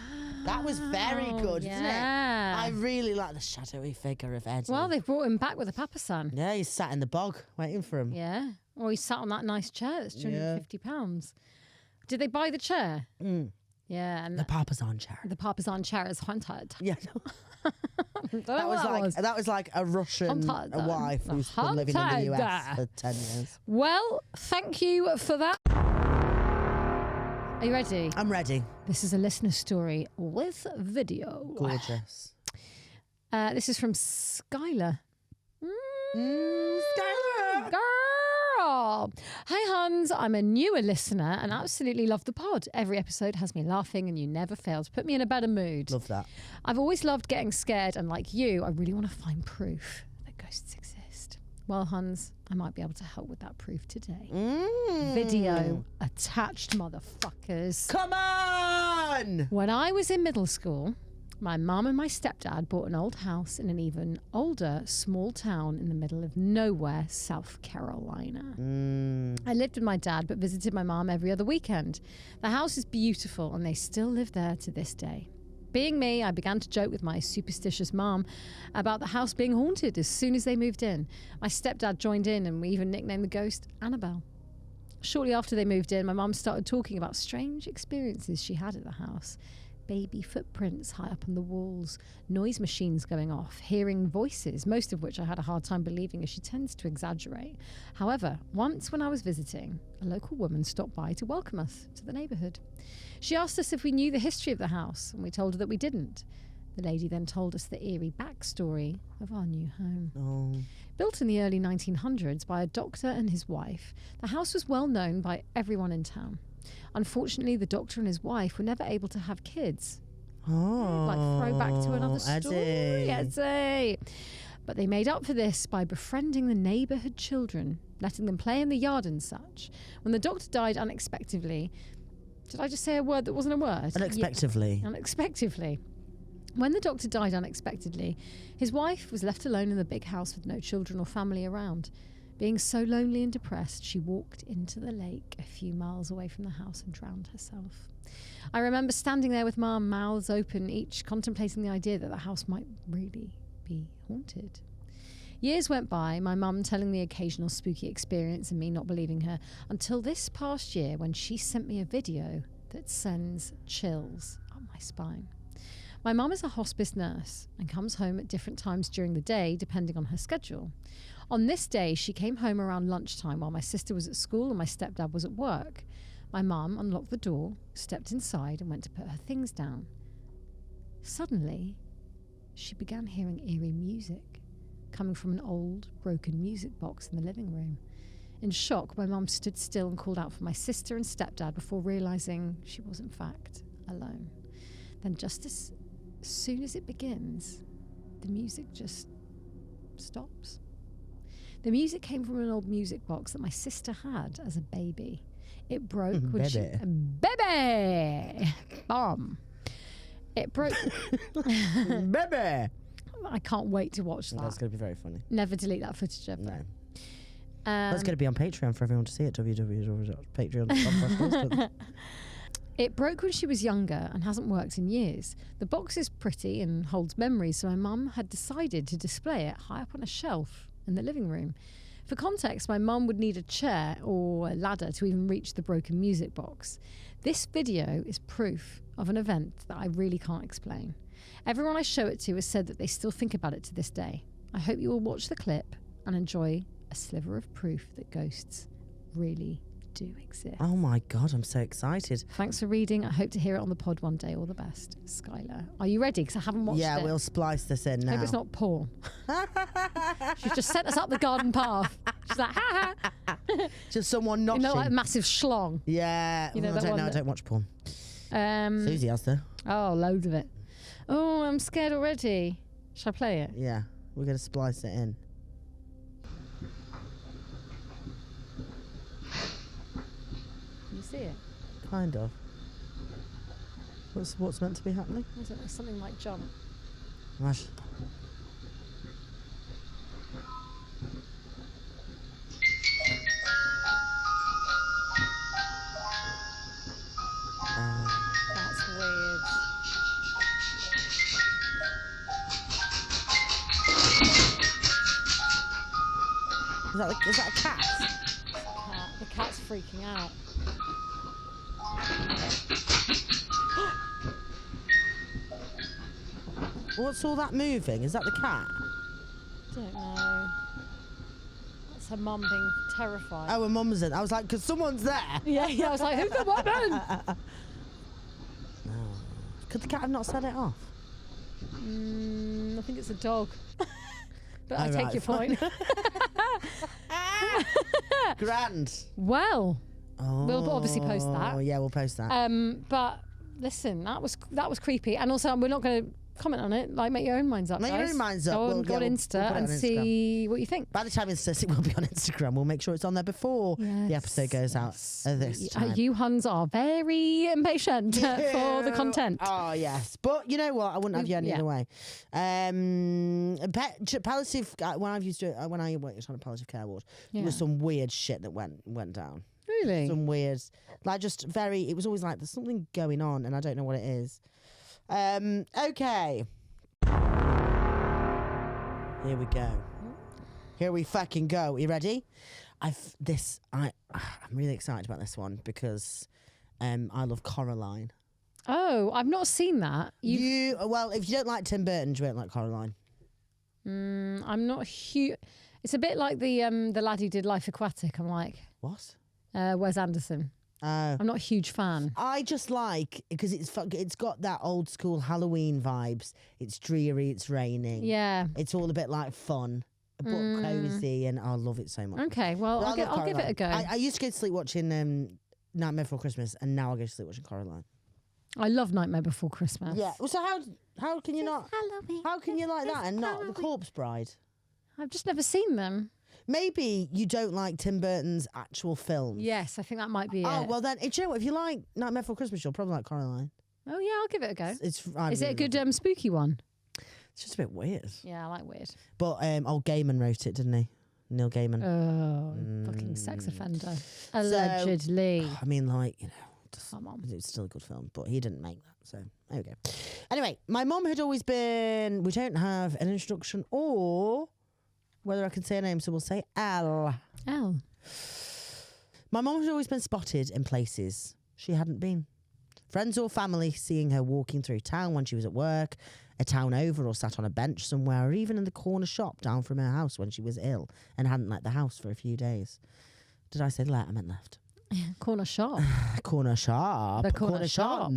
That was very good, isn't it? Yeah. I really like the shadowy figure of Eddie. Well, they've brought him back with a papasan. Yeah, he's sat in the bog waiting for him. Yeah. Or he sat on that nice chair that's £250. Did they buy the chair? Mm. Yeah. And The papasan chair. the papasan chair is haunted. Yeah, no. That That was like a Russian Haunted. wife who's been living in the US Haunted. for 10 years. Well, thank you for that. Are you ready? I'm ready. This is a listener story with video. Gorgeous. This is from Skylar. Skylar. Girl. Hi, Huns. I'm a newer listener and absolutely love the pod. Every episode has me laughing and you never fail to put me in a better mood. Love that. I've always loved getting scared and like you, I really want to find proof that ghosts exist. Well, Huns, I might be able to help with that proof today. Mm. Video attached, motherfuckers. Come on! When I was in middle school, my mum and my stepdad bought an old house in an even older small town in the middle of nowhere, South Carolina. I lived with my dad but visited my mum every other weekend. The house is beautiful and they still live there to this day. Being me, I began to joke with my superstitious mum about the house being haunted as soon as they moved in. My stepdad joined in and we even nicknamed the ghost Annabelle. Shortly after they moved in, my mum started talking about strange experiences she had at the house. Baby footprints high up on the walls, noise machines going off, hearing voices, most of which I had a hard time believing as she tends to exaggerate. However, once when I was visiting, a local woman stopped by to welcome us to the neighbourhood. She asked us if we knew the history of the house, and we told her that we didn't. The lady then told us the eerie backstory of our new home. Oh. Built in the early 1900s by a doctor and his wife, the house was well known by everyone in town. Unfortunately, the doctor and his wife were never able to have kids. Oh. Like throwback to another story. Eddie. Eddie. But they made up for this by befriending the neighbourhood children, letting them play in the yard and such. When the doctor died unexpectedly, did I just say a word that wasn't a word? Unexpectedly. Yeah, unexpectedly. When the doctor died unexpectedly, his wife was left alone in the big house with no children or family around. Being so lonely and depressed, she walked into the lake a few miles away from the house and drowned herself. I remember standing there with Mum, mouths open, each contemplating the idea that the house might really be haunted. Years went by, my mum telling the occasional spooky experience and me not believing her, until this past year when she sent me a video that sends chills up my spine. My mum is a hospice nurse and comes home at different times during the day, depending on her schedule. On this day, she came home around lunchtime while my sister was at school and my stepdad was at work. My mum unlocked the door, stepped inside and went to put her things down. Suddenly, she began hearing eerie music coming from an old, broken music box in the living room. In shock, my mum stood still and called out for my sister and stepdad before realising she was in fact alone. Then just as soon as it begins, the music just stops. The music came from an old music box that my sister had as a baby. It broke when she... Baby! Bomb. It broke... Baby! I can't wait to watch that. That's going to be very funny. Never delete that footage ever. No. That's going to be on Patreon for everyone to see it. www.patreon.com/Ghostbusters. It broke when she was younger and hasn't worked in years. The box is pretty and holds memories, so my mum had decided to display it high up on a shelf in the living room. For context, my mum would need a chair or a ladder to even reach the broken music box. This video is proof of an event that I really can't explain. Everyone I show it to has said that they still think about it to this day. I hope you will watch the clip and enjoy a sliver of proof that ghosts really do exist. Oh my God, I'm so excited. Thanks for reading. I hope to hear it on the pod one day. All the best. Skylar. Are you ready? Because I haven't watched it. Yeah, we'll splice this in now. Hope it's not porn. She's just sent us up the garden path. She's like, ha ha. Just someone notching. You know, like a massive schlong. Yeah. You know that I don't one know. I that- don't watch porn. Susie has though. Oh, loads of it. Oh, I'm scared already. Shall I play it? Yeah. We're going to splice it in. Can you see it? Kind of. What's meant to be happening? I don't know, something like jump. Mash. That's weird. Is that a cat? Cat. The cat's freaking out. What's all that moving? Is that the cat? Don't know. That's her mum being terrified. Oh, her mum's in. I was like, because someone's there. Yeah, I was like, who's the woman? Could the cat have not set it off? I think it's a dog. But I Oh, take right, your fine. point. Grand. Well, Oh, we'll obviously post that. Yeah, we'll post that. But listen, that was creepy. And also, we're not going to comment on it. Like, make your own minds up, Make your guys. own minds up. Go on, We'll go on put it Insta on and Instagram. see what you think. By the time it will be on Instagram, we'll make sure it's on there before the episode goes out this time. You Huns are very impatient for the content. Oh, yes. But you know what? I wouldn't have you any other way. Palliative, when I worked on a palliative care ward, there was some weird shit that went down. Really? Some weird, like just very, it was always like, there's something going on and I don't know what it is. Okay. Here we go. Here we fucking go. You ready? I'm really excited about this one because I love Coraline. Oh, I've not seen that. Well, if you don't like Tim Burton, you won't like Coraline. I'm not huge. It's a bit like the lad who did Life Aquatic. I'm like, what? Wes Anderson. I'm not a huge fan. I just like because it's got that old school Halloween vibes. It's dreary, it's raining. Yeah, it's all a bit like fun, but cozy, and I love it so much. Okay, well, I'll give it a go. I used to go to sleep watching Nightmare Before Christmas, and now I go to sleep watching Coraline. I love Nightmare Before Christmas. Yeah. Well, so how can you not? Halloween. How can you like that and not The Corpse Bride? I've just never seen them. Maybe you don't like Tim Burton's actual films. Yes, I think that might be it. Oh, well then, do you know what? If you like Nightmare Before Christmas, you'll probably like Coraline. Oh yeah, I'll give it a go. Is it a good spooky one? It's just a bit weird. Yeah, I like weird. But old Gaiman wrote it, didn't he? Neil Gaiman. Oh, fucking sex offender. Allegedly. I mean, like, Come on. it's still a good film, but he didn't make that. So there we go. Anyway, my mum had always been. We don't have an introduction or whether I can say a name, so we'll say Al. Al. My mum had always been spotted in places she hadn't been. Friends or family seeing her walking through town when she was at work, a town over, or sat on a bench somewhere, or even in the corner shop down from her house when she was ill and hadn't left the house for a few days. Did I say left? I meant left. Corner shop. Corner shop. The corner shop.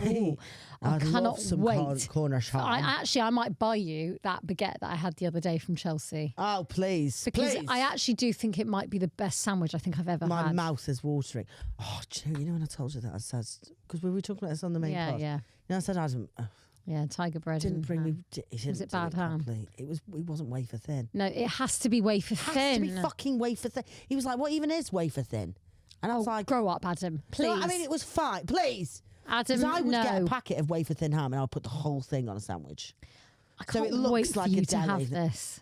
Ooh, I cannot wait. Corner shop. I might buy you that baguette that I had the other day from Chelsea. Oh, please. Because please. I actually do think it might be the best sandwich I think I've ever had. My mouth is watering. Oh, you know when I told you that? I said, because we were talking about this on the main pod. Yeah. You know, I said Adam. Yeah, tiger bread. Didn't bring me. Was it bad ham? It wasn't wafer thin. No, it has to be wafer thin. It has to be fucking wafer thin. He was like, "What even is wafer thin?" And I was like, "Grow up, Adam, please." No, I mean, it was fine, please. Adam, I would get a packet of wafer thin ham and I'll put the whole thing on a sandwich. I can't wait for you to have this.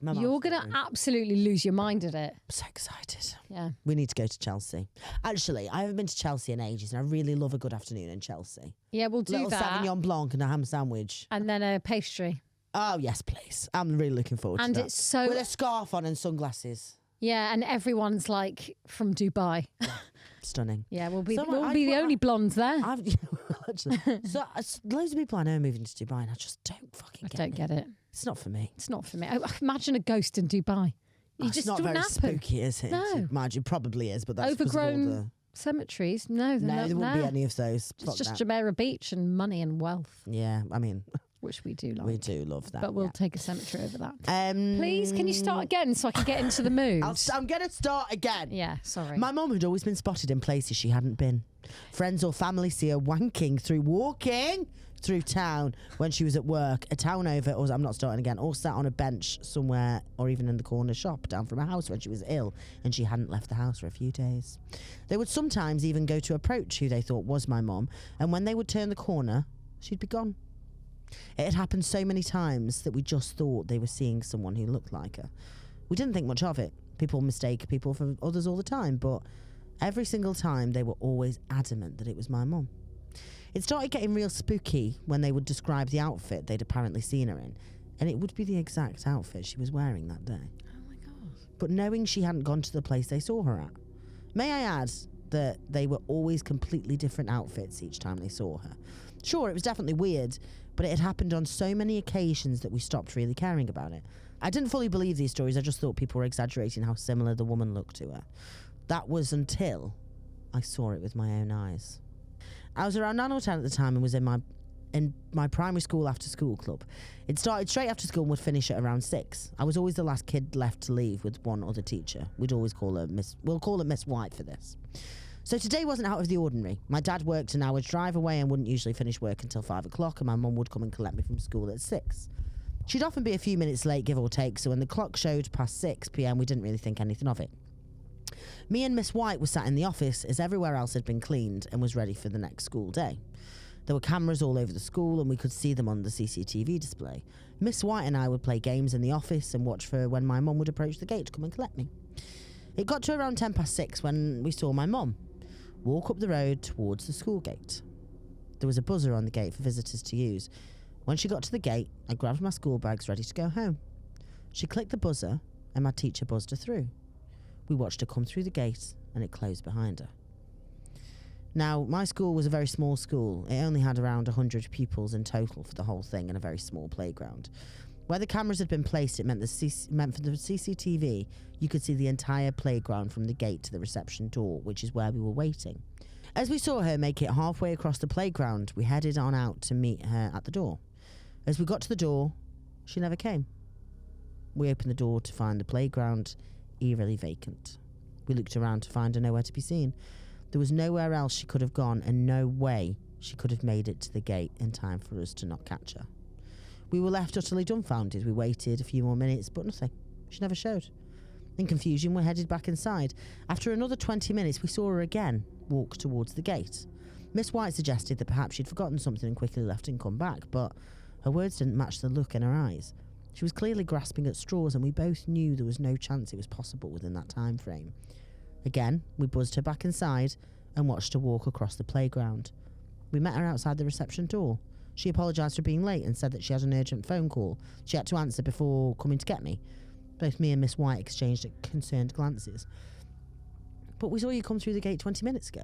You're going to absolutely lose your mind at it. I'm so excited. Yeah. We need to go to Chelsea. Actually, I haven't been to Chelsea in ages and I really love a good afternoon in Chelsea. Yeah, we'll do Little that. Sauvignon Blanc and a ham sandwich. And then a pastry. Oh, yes, please. I'm really looking forward to that. And it's so... With a scarf on and sunglasses. Yeah, and everyone's like from Dubai. Stunning. Yeah, we'll be the only blondes there. Actually, so loads of people I know are moving to Dubai and I just don't fucking get it. It's not for me. It's not for me. Imagine a ghost in Dubai. It's not very spooky, is it? No. It probably is, but that's overgrown cemeteries. No, there wouldn't be any of those. It's just Jumeirah Beach and money and wealth. Yeah, I mean... Which we do like. We do love that. But we'll take a cemetery over that. Please, can you start again so I can get into the mood? I'm going to start again. Yeah, sorry. My mum had always been spotted in places she hadn't been. Friends or family see her walking through town when she was at work, a town over, or I'm not starting again, or sat on a bench somewhere, or even in the corner shop down from her house when she was ill and she hadn't left the house for a few days. They would sometimes even go to approach who they thought was my mum, and when they would turn the corner, she'd be gone. It had happened so many times that we just thought they were seeing someone who looked like her. We didn't think much of it. People mistake people for others all the time, but every single time they were always adamant that it was my mum. It started getting real spooky when they would describe the outfit they'd apparently seen her in, and it would be the exact outfit she was wearing that day. Oh my God. But knowing she hadn't gone to the place they saw her at. May I add that they were always completely different outfits each time they saw her. Sure, it was definitely weird, but it had happened on so many occasions that we stopped really caring about it. I didn't fully believe these stories, I just thought people were exaggerating how similar the woman looked to her. That was until I saw it with my own eyes. I was around 9 or 10 at the time and was in my primary school after school club. It started straight after school and would finish at around 6. I was always the last kid left to leave with one other teacher. We'd always call her Miss White for this. So today wasn't out of the ordinary. My dad worked an hour's drive away and wouldn't usually finish work until 5 o'clock, and my mum would come and collect me from school at 6. She'd often be a few minutes late, give or take, so when the clock showed past 6 p.m, we didn't really think anything of it. Me and Miss White were sat in the office as everywhere else had been cleaned and was ready for the next school day. There were cameras all over the school and we could see them on the CCTV display. Miss White and I would play games in the office and watch for when my mum would approach the gate to come and collect me. It got to around 10 past 6 when we saw my mum walk up the road towards the school gate. There was a buzzer on the gate for visitors to use. When she got to the gate, I grabbed my school bags ready to go home. She clicked the buzzer and my teacher buzzed her through. We watched her come through the gate and it closed behind her. Now, my school was a very small school. It only had around 100 pupils in total for the whole thing and a very small playground. Where the cameras had been placed, it meant for the CCTV, you could see the entire playground from the gate to the reception door, which is where we were waiting. As we saw her make it halfway across the playground, we headed on out to meet her at the door. As we got to the door, she never came. We opened the door to find the playground eerily vacant. We looked around to find her nowhere to be seen. There was nowhere else she could have gone and no way she could have made it to the gate in time for us to not catch her. We were left utterly dumbfounded. We waited a few more minutes, but nothing. She never showed. In confusion, we headed back inside. After another 20 minutes, we saw her again walk towards the gate. Miss White suggested that perhaps she'd forgotten something and quickly left and come back, but her words didn't match the look in her eyes. She was clearly grasping at straws, and we both knew there was no chance it was possible within that time frame. Again, we buzzed her back inside and watched her walk across the playground. We met her outside the reception door. She apologised for being late and said that she had an urgent phone call she had to answer before coming to get me. Both me and Miss White exchanged concerned glances. "But we saw you come through the gate 20 minutes ago."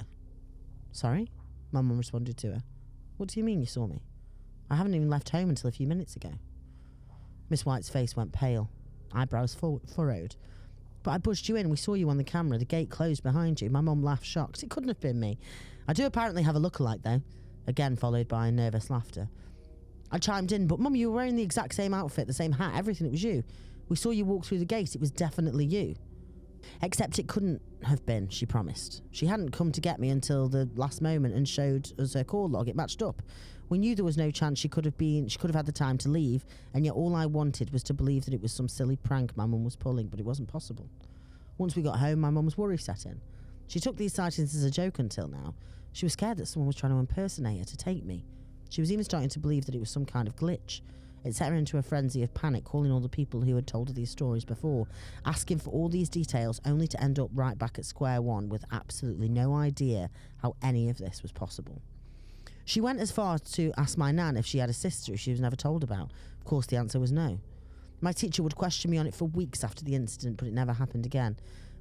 "Sorry?" my mum responded to her. "What do you mean you saw me? I haven't even left home until a few minutes ago." Miss White's face went pale, eyebrows furrowed. "But I buzzed you in. We saw you on the camera. The gate closed behind you." My mum laughed, shocked. "It couldn't have been me. I do apparently have a lookalike, though." Again followed by nervous laughter. I chimed in, "But Mum, you were wearing the exact same outfit, the same hat, everything. It was you. We saw you walk through the gate. It was definitely you." "Except it couldn't have been," she promised. "She hadn't come to get me until the last moment and showed us her call log. It matched up. We knew there was no chance she could have had the time to leave, and yet all I wanted was to believe that it was some silly prank my mum was pulling, but it wasn't possible." Once we got home, my mum's worry set in. She took these sightings as a joke until now. She was scared that someone was trying to impersonate her to take me. She was even starting to believe that it was some kind of glitch. It set her into a frenzy of panic, calling all the people who had told her these stories before, asking for all these details, only to end up right back at square one with absolutely no idea how any of this was possible. She went as far to ask my nan if she had a sister she was never told about. Of course, the answer was no. My teacher would question me on it for weeks after the incident, but it never happened again.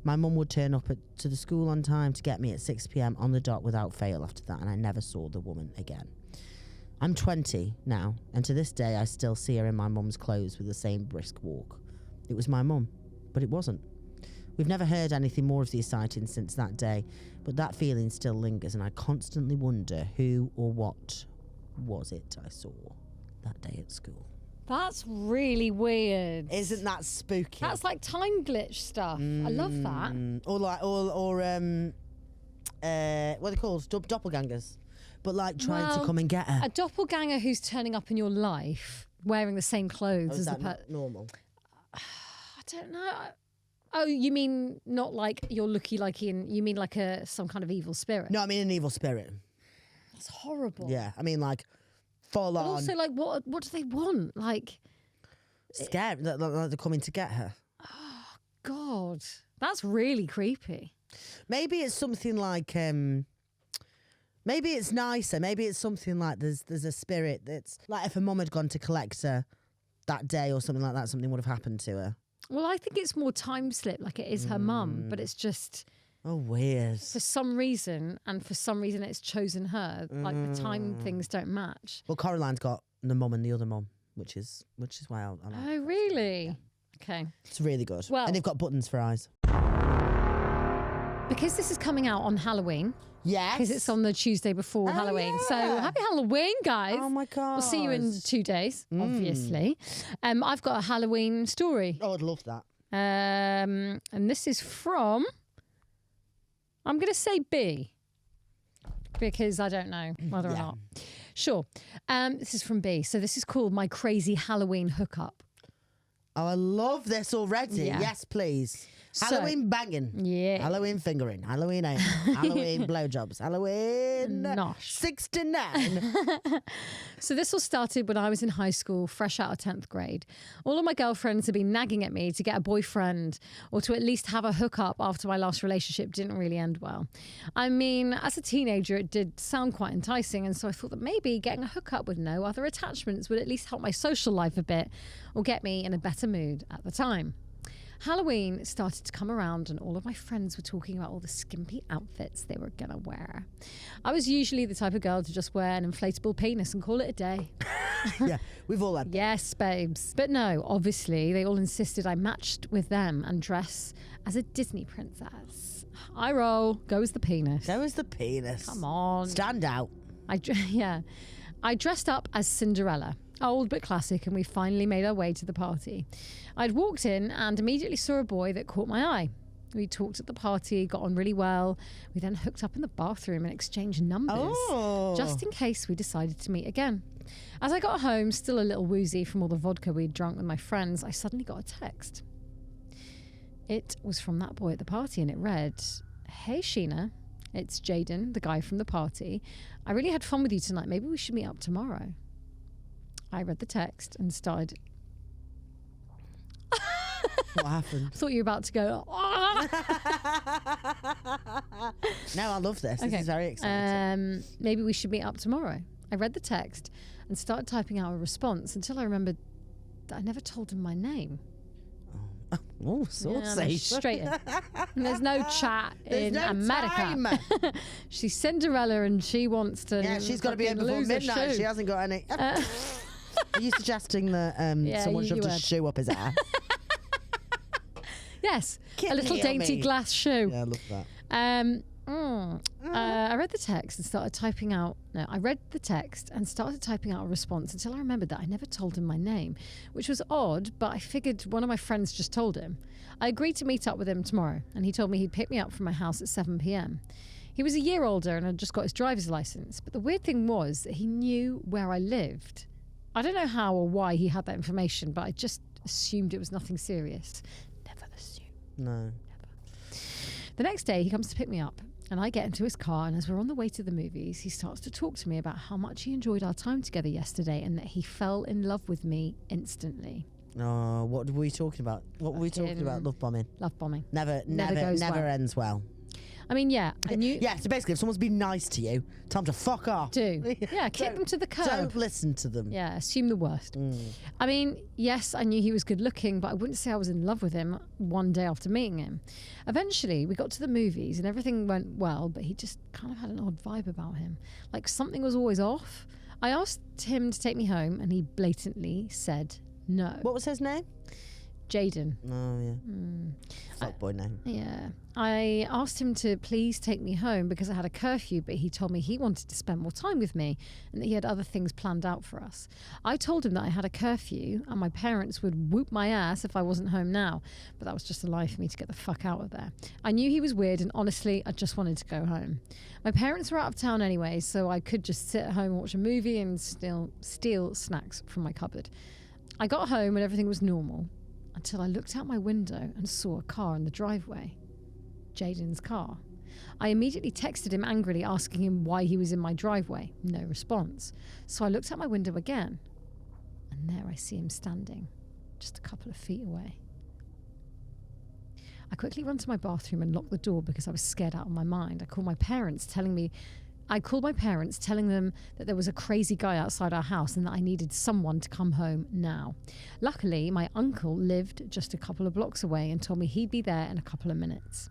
My mum would turn up to the school on time to get me at 6 p.m. on the dot without fail after that, and I never saw the woman again. I'm 20 now, and to this day I still see her in my mum's clothes with the same brisk walk. It was my mum, but it wasn't. We've never heard anything more of these sightings since that day, but that feeling still lingers, and I constantly wonder who or what was it I saw that day at school. That's really weird. Isn't that spooky? That's like time glitch stuff. I love that. Or what are they called? Doppelgangers. But like trying to come and get her. A doppelganger who's turning up in your life wearing the same clothes Is as that the not normal? I don't know. Oh, you mean not like you're you mean like some kind of evil spirit? No, I mean an evil spirit. That's horrible. Yeah, I mean like full But on. also, like, what do they want? Like, scared that they're coming to get her. oh God, that's really creepy. Maybe it's something like maybe it's nicer. Maybe it's something like there's a spirit that's like if her mum had gone to collect her that day or something like that, something would have happened to her. Well, I think it's more time slip, like it is her mum, but it's just Oh, weird. for some reason it's chosen her. Like the time things don't match. Well, Coraline's got the mum and the other mum, which is why I like Oh, really? Okay. It's really good. Well- and they've got buttons for eyes. Because this is coming out on Halloween, Yes. because it's on the Tuesday before Halloween. So yeah. happy Halloween, guys. Oh my god. We'll see you in 2 days, obviously. I've got a Halloween story. Oh, I'd love that. And this is from I'm going to say B because I don't know whether or not. Sure. This is from B. So this is called My Crazy Halloween Hookup. Oh, I love this already. Yeah. Yes, please. So- Halloween banging. Yeah. Halloween fingering. Halloween aim. Halloween blowjobs. Halloween Nosh. 69. So this all started when I was in high school, fresh out of 10th grade. All of my girlfriends had been nagging at me to get a boyfriend or to at least have a hookup after my last relationship didn't really end well. I mean, as a teenager, it did sound quite enticing, and so I thought that maybe getting a hookup with no other attachments would at least help my social life a bit or get me in a better mood at the time. Halloween started to come around and all of my friends were talking about all the skimpy outfits they were going to wear. I was usually the type of girl to just wear an inflatable penis and call it a day. Yeah, we've all had that. Yes, babes. But no, obviously, they all insisted I matched with them and dress as a Disney princess. I roll, goes the penis. There was the penis. Come on. Stand out. I dressed up as Cinderella. Old but classic, and we finally made our way to the party. I'd walked in and immediately saw a boy that caught my eye. We talked at the party, got on really well. We then hooked up in the bathroom and exchanged numbers, just in case we decided to meet again. As I got home, still a little woozy from all the vodka we'd drunk with my friends, I suddenly got a text. It was from that boy at the party, and it read, "Hey Sheena, it's Jaden, the guy from the party. I really had fun with you tonight. Maybe we should meet up tomorrow." I read the text and started. What happened? Thought you were about to go. "Ah!" No, I love this. This is very exciting. Maybe we should meet up tomorrow. I read the text and started typing out a response until I remembered that I never told him my name. Oh, saucy. Yeah, straight in. And there's no chat in no America. time. She's Cinderella and she wants to. Yeah, she's got to be in before lose a midnight. shoe. She hasn't got any. Are you suggesting that someone you shoved a would. shoe up his ass? Yes, Kill a little me, dainty me. glass shoe. Yeah, I love that. I read the text and started typing out. No, I read the text and started typing out a response until I remembered that I never told him my name, which was odd, but I figured one of my friends just told him. I agreed to meet up with him tomorrow, and he told me he'd pick me up from my house at 7 p.m. He was a year older and had just got his driver's license, but the weird thing was that he knew where I lived. I don't know how or why he had that information, but I just assumed it was nothing serious. Never assume. No. The next day, he comes to pick me up, and I get into his car, and as we're on the way to the movies, he starts to talk to me about how much he enjoyed our time together yesterday and that he fell in love with me instantly. Oh, what were we talking about? What were we talking about? Love bombing. Love bombing. Never goes well. ends well. I mean, yeah, I knew... Yeah, so basically, if someone's been nice to you, time to fuck off. Do. Yeah, kick them to the curb. Don't listen to them. Yeah, assume the worst. I mean, yes, I knew he was good looking, but I wouldn't say I was in love with him one day after meeting him. Eventually, we got to the movies and everything went well, but he just kind of had an odd vibe about him. Like something was always off. I asked him to take me home and he blatantly said no. What was his name? Jaden. Oh, yeah. Fuckboy name. Yeah. I asked him to please take me home because I had a curfew, but he told me he wanted to spend more time with me and that he had other things planned out for us. I told him that I had a curfew and my parents would whoop my ass if I wasn't home now, but that was just a lie for me to get the fuck out of there. I knew he was weird and honestly, I just wanted to go home. My parents were out of town anyway, so I could just sit at home and watch a movie and steal snacks from my cupboard. I got home and everything was normal until I looked out my window and saw a car in the driveway. Jaden's car. I immediately texted him angrily asking him why he was in my driveway. No response. So I looked out my window again and there I see him standing just a couple of feet away. I quickly run to my bathroom and lock the door because I was scared out of my mind. I called my parents telling them that there was a crazy guy outside our house and that I needed someone to come home now. Luckily, my uncle lived just a couple of blocks away and told me he'd be there in a couple of minutes.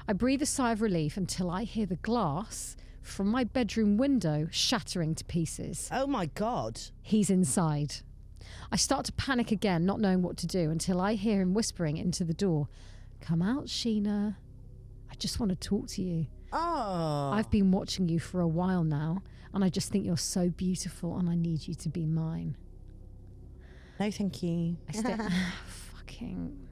I breathe a sigh of relief until I hear the glass from my bedroom window shattering to pieces. Oh, my God. He's inside. I start to panic again, not knowing what to do, until I hear him whispering into the door, "Come out, Sheena. I just want to talk to you. Oh. I've been watching you for a while now, and I just think you're so beautiful, and I need you to be mine." No, thank you. Fucking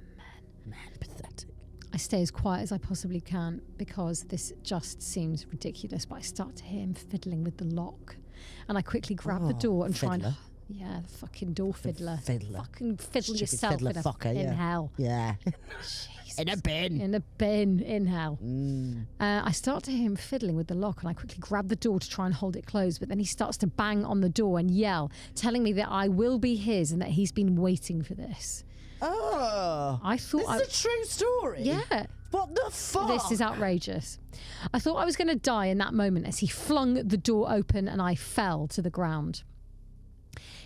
Man, pathetic. I stay as quiet as I possibly can because this just seems ridiculous. But I start to hear him fiddling with the lock, and I quickly grab the door and try and. Fiddler. Yeah, the fucking door fiddler. Fiddler. Fucking fiddle Stupid yourself fiddler in, fucker, in yeah. hell. Yeah. Jesus. In a bin. In a bin in hell. I start to hear him fiddling with the lock, and I quickly grab the door to try and hold it closed. But then he starts to bang on the door and yell, telling me that I will be his and that he's been waiting for this. Oh. I thought This is a true story? Yeah. What the fuck? This is outrageous. I thought I was going to die in that moment as he flung the door open and I fell to the ground.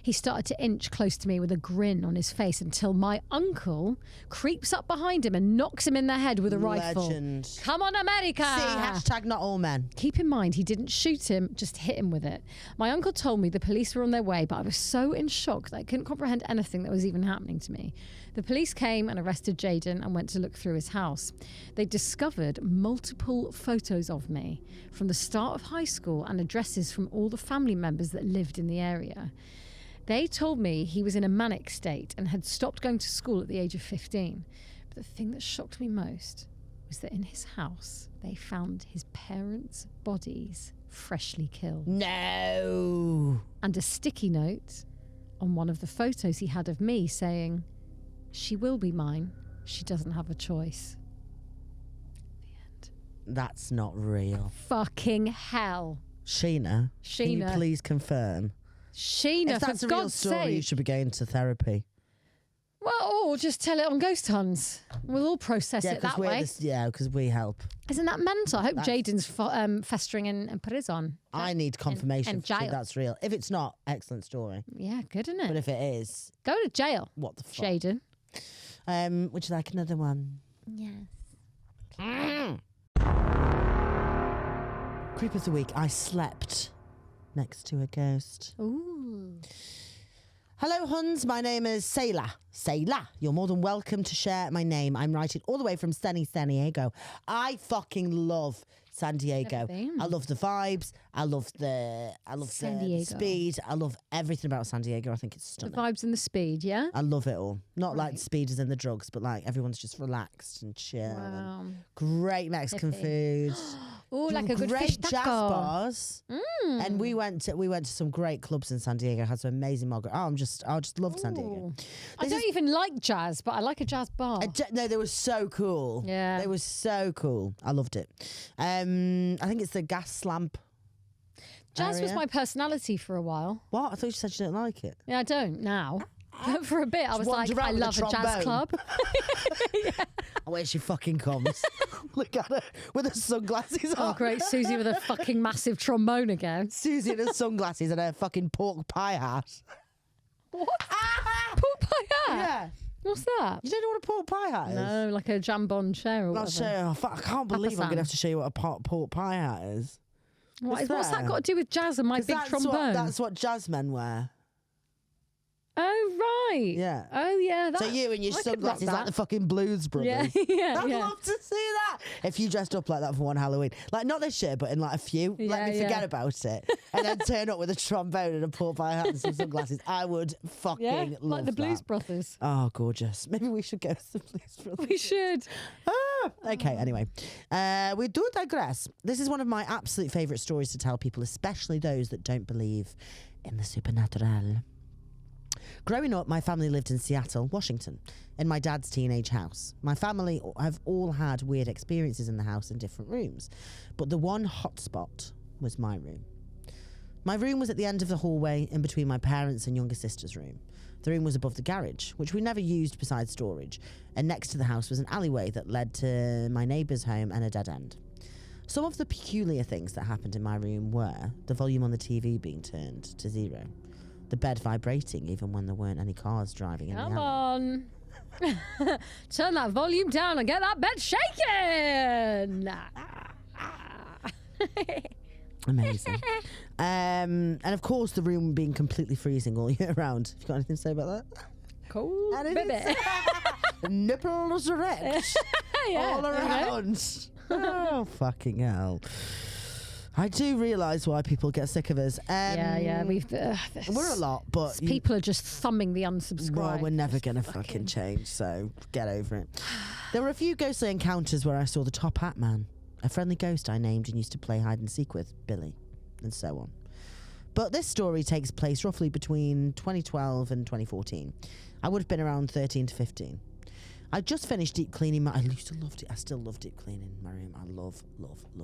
He started to inch close to me with a grin on his face until my uncle creeps up behind him and knocks him in the head with a rifle. Legend. Come on, America! See, hashtag not all men. Keep in mind, he didn't shoot him, just hit him with it. My uncle told me the police were on their way, but I was so in shock that I couldn't comprehend anything that was even happening to me. The police came and arrested Jaden and went to look through his house. They discovered multiple photos of me from the start of high school and addresses from all the family members that lived in the area. They told me he was in a manic state and had stopped going to school at the age of 15. But the thing that shocked me most was that in his house, they found his parents' bodies freshly killed. No. And a sticky note on one of the photos he had of me saying, "She will be mine. She doesn't have a choice." The end. That's not real. Fucking hell. Sheena, can you Sheena. please confirm? Sheena, If that's for a real God's story, you sake. should be going to therapy. Well, or just tell it on Ghost Huns. We'll all process it that way. Because we help. Isn't that mental? I hope Jaden's festering in prison. I need confirmation in for jail. that's real. If it's not, excellent story. Yeah, good, isn't But it? if it is, Go to jail, what the fuck? Jaden. Would you like another one? Yes. Creep of the week. I slept next to a ghost. Ooh. Hello, Huns. My name is Selah. Selah. You're more than welcome to share my name. I'm writing all the way from sunny San Diego. I fucking love San Diego. Never been. I love the vibes. I love the San the Diego. speed. I love everything about San Diego. I think it's The stunning. vibes and the speed, yeah? I love it all. Not like Right. speed as in the drugs, but like everyone's just relaxed and chill. Wow. And great Mexican Hippie. food. Oh, like a good great fish jazz taco. bars. And we went to some great clubs in San Diego. Had some amazing market. I just love San Diego. Ooh. I This don't even like jazz, but I like a jazz bar. No, they were so cool. Yeah. They were so cool. I loved it. I think it's the gas lamp. Jazz was area. my personality for a while. What? I thought you said you didn't like it. Yeah, I don't now. But for a bit, I was wander like, I around with a love a jazz trombone. club. Oh, where she fucking comes. Look at her with her sunglasses on. Oh, great. Susie with a fucking massive trombone again. Susie in her sunglasses and her fucking pork pie hat. What? Pork pie hat? Yeah. What's that? You don't know what a pork pie hat is? No, like a jambon chair or Not whatever. sure. Oh, fuck, I can't believe I'm Papasan. going to have to show you what a pork pie hat is. What's What's that that? got to do with jazz and my 'Cause big trombone? That's what jazz men wear. Oh, right. Yeah. Oh, yeah. So you and your I could rock sunglasses like that. the fucking Blues Brothers. Yeah, yeah, I'd yeah. love to see that. If you dressed up like that for one Halloween. Like, not this year, but in like a few. Let Yeah, me forget yeah. about it. And then turn up with a trombone and a pork pie hat and some sunglasses. I would fucking Yeah, love like the Blues that. Brothers. Oh, gorgeous. Maybe we should go to the Blues Brothers. We should. Okay, anyway. We do digress. This is one of my absolute favourite stories to tell people, especially those that don't believe in the supernatural. Growing up, my family lived in Seattle, Washington, in my dad's teenage house. My family have all had weird experiences in the house in different rooms, but the one hotspot was my room. My room was at the end of the hallway in between my parents' and younger sister's room. The room was above the garage, which we never used besides storage, and next to the house was an alleyway that led to my neighbour's home and a dead end. Some of the peculiar things that happened in my room were the volume on the TV being turned to 0, the bed vibrating even when there weren't any cars driving in Come the alley. on. Turn that volume down and get that bed shaking. Amazing. And of course the room being completely freezing all year round. Have you got anything to say about that? Cool, And it baby. is nipples erect Yeah, all there we go. around. Oh, fucking hell. I do realise why people get sick of us. Yeah. We're a lot, but people are just thumbing the unsubscribe. well, we're never going to fucking change, so get over it. There were a few ghostly encounters where I saw the top hat man, a friendly ghost I named and used to play hide and seek with, Billy, and so on. But this story takes place roughly between 2012 and 2014. I would have been around 13 to 15. I just finished deep cleaning my... I used to love it. I still love deep cleaning my room. I love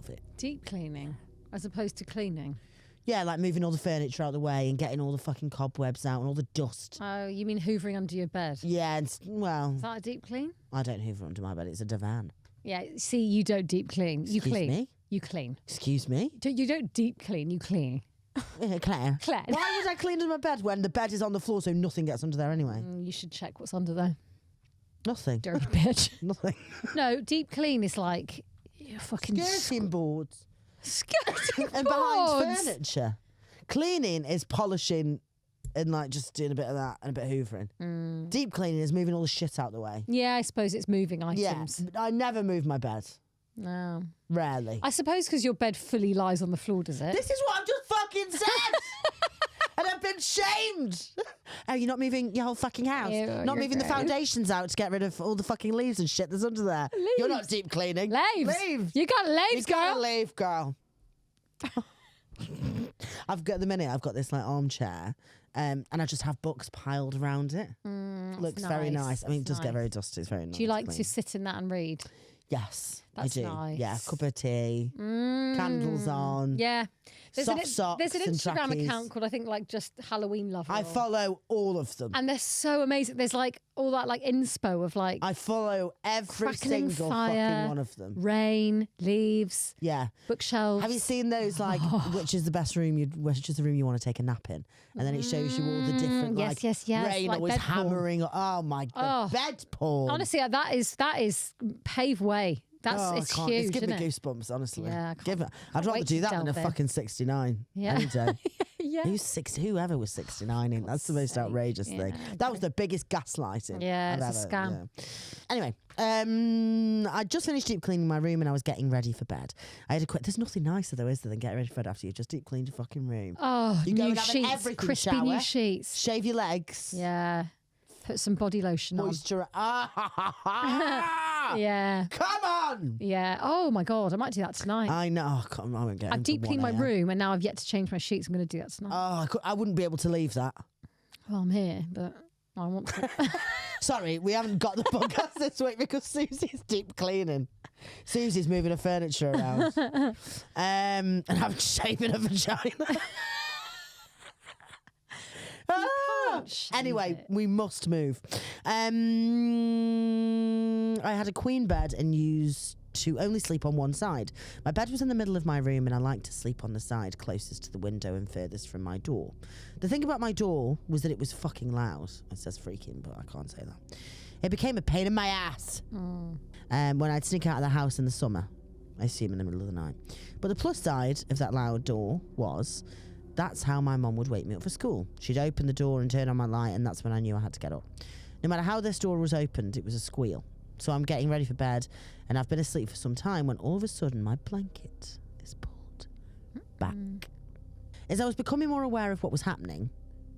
it. Deep cleaning as opposed to cleaning. Yeah, like moving all the furniture out of the way and getting all the fucking cobwebs out and all the dust. Oh, you mean hoovering under your bed? Yeah, well... Is that a deep clean? I don't hoover under my bed. It's a divan. Yeah, see, you don't deep clean. You Excuse clean. me? You clean. Excuse me? You don't deep clean, you clean. Claire. Claire. Why would I clean under my bed when the bed is on the floor so nothing gets under there anyway? You should check what's under there. Nothing. Dirty bitch. Nothing. No, deep clean is like fucking Skirting boards. skirting And behind furniture. Cleaning is polishing and like just doing a bit of that and a bit of hoovering. Deep cleaning is moving all the shit out the way. Yeah, I suppose it's moving items. Yeah, I never move my bed. No. Rarely. I suppose because your bed fully lies on the floor, does it? This is what I've just fucking said! And I've been shamed! Oh, you're not moving your whole fucking house? Yeah, not you're moving the great. foundations out to get rid of all the fucking leaves and shit that's under there. You're not deep cleaning. Leaves. You got leaves, You gotta girl. leave, girl. I've got this like armchair, and I just have books piled around it. Looks very nice. I mean, it does get very dusty. It's very nice. Do you like clean. to sit in that and read? Yes, That's I do. nice. Yeah, cup of tea, candles on. Yeah. Soft socks There's an and Instagram trackies. account called, I think, like just Halloween Lover. I follow all of them. And they're so amazing. There's like all that like inspo of like I follow every crackling single fire, fucking one of them. rain, leaves, Yeah. bookshelves. Have you seen those like which is the best room which is the room you want to take a nap in? And then it shows you all the different yes, like yes, yes, rain like always bed porn. hammering. Oh my god. Bed porn. Honestly, that is pave way. It's I can't. huge. It's giving me isn't it? goosebumps, honestly. Yeah, I I'd can't rather wait do to that than a delve in. fucking 69 Yeah. any day. Yeah. Whoever was 69 in? That's the most sake. outrageous Yeah, thing. That was the biggest gaslighting. Yeah, I've it's a ever- scam. yeah. Anyway, I just finished deep cleaning my room and I was getting ready for bed. I had to quit. There's nothing nicer though, is there, than getting ready for bed after you just deep cleaned your fucking room. Oh, You go new and have an sheets, everything crispy shower. new sheets. Shave your legs. Yeah. Put some body lotion Moisture. on. Yeah. Come on. Yeah. Oh my God, I might do that tonight. I know. Oh, I won't get I've home till deep cleaned 1 my a.m. room and now I've yet to change my sheets. I'm going to do that tonight. I wouldn't be able to leave that. Well, I'm here, but I want to. Sorry, we haven't got the podcast this week because Susie's deep cleaning. Susie's moving her furniture around. And I'm shaving her vagina. Anyway, we must move. I had a queen bed and used to only sleep on one side. My bed was in the middle of my room and I liked to sleep on the side closest to the window and furthest from my door. The thing about my door was that it was fucking loud. It says freaking, but I can't say that. It became a pain in my ass when I'd sneak out of the house in the summer. I assume in the middle of the night. But the plus side of that loud door was that's how my mum would wake me up for school. She'd open the door and turn on my light, and that's when I knew I had to get up. No matter how this door was opened, it was a squeal. So I'm getting ready for bed, and I've been asleep for some time when all of a sudden my blanket is pulled back. As I was becoming more aware of what was happening,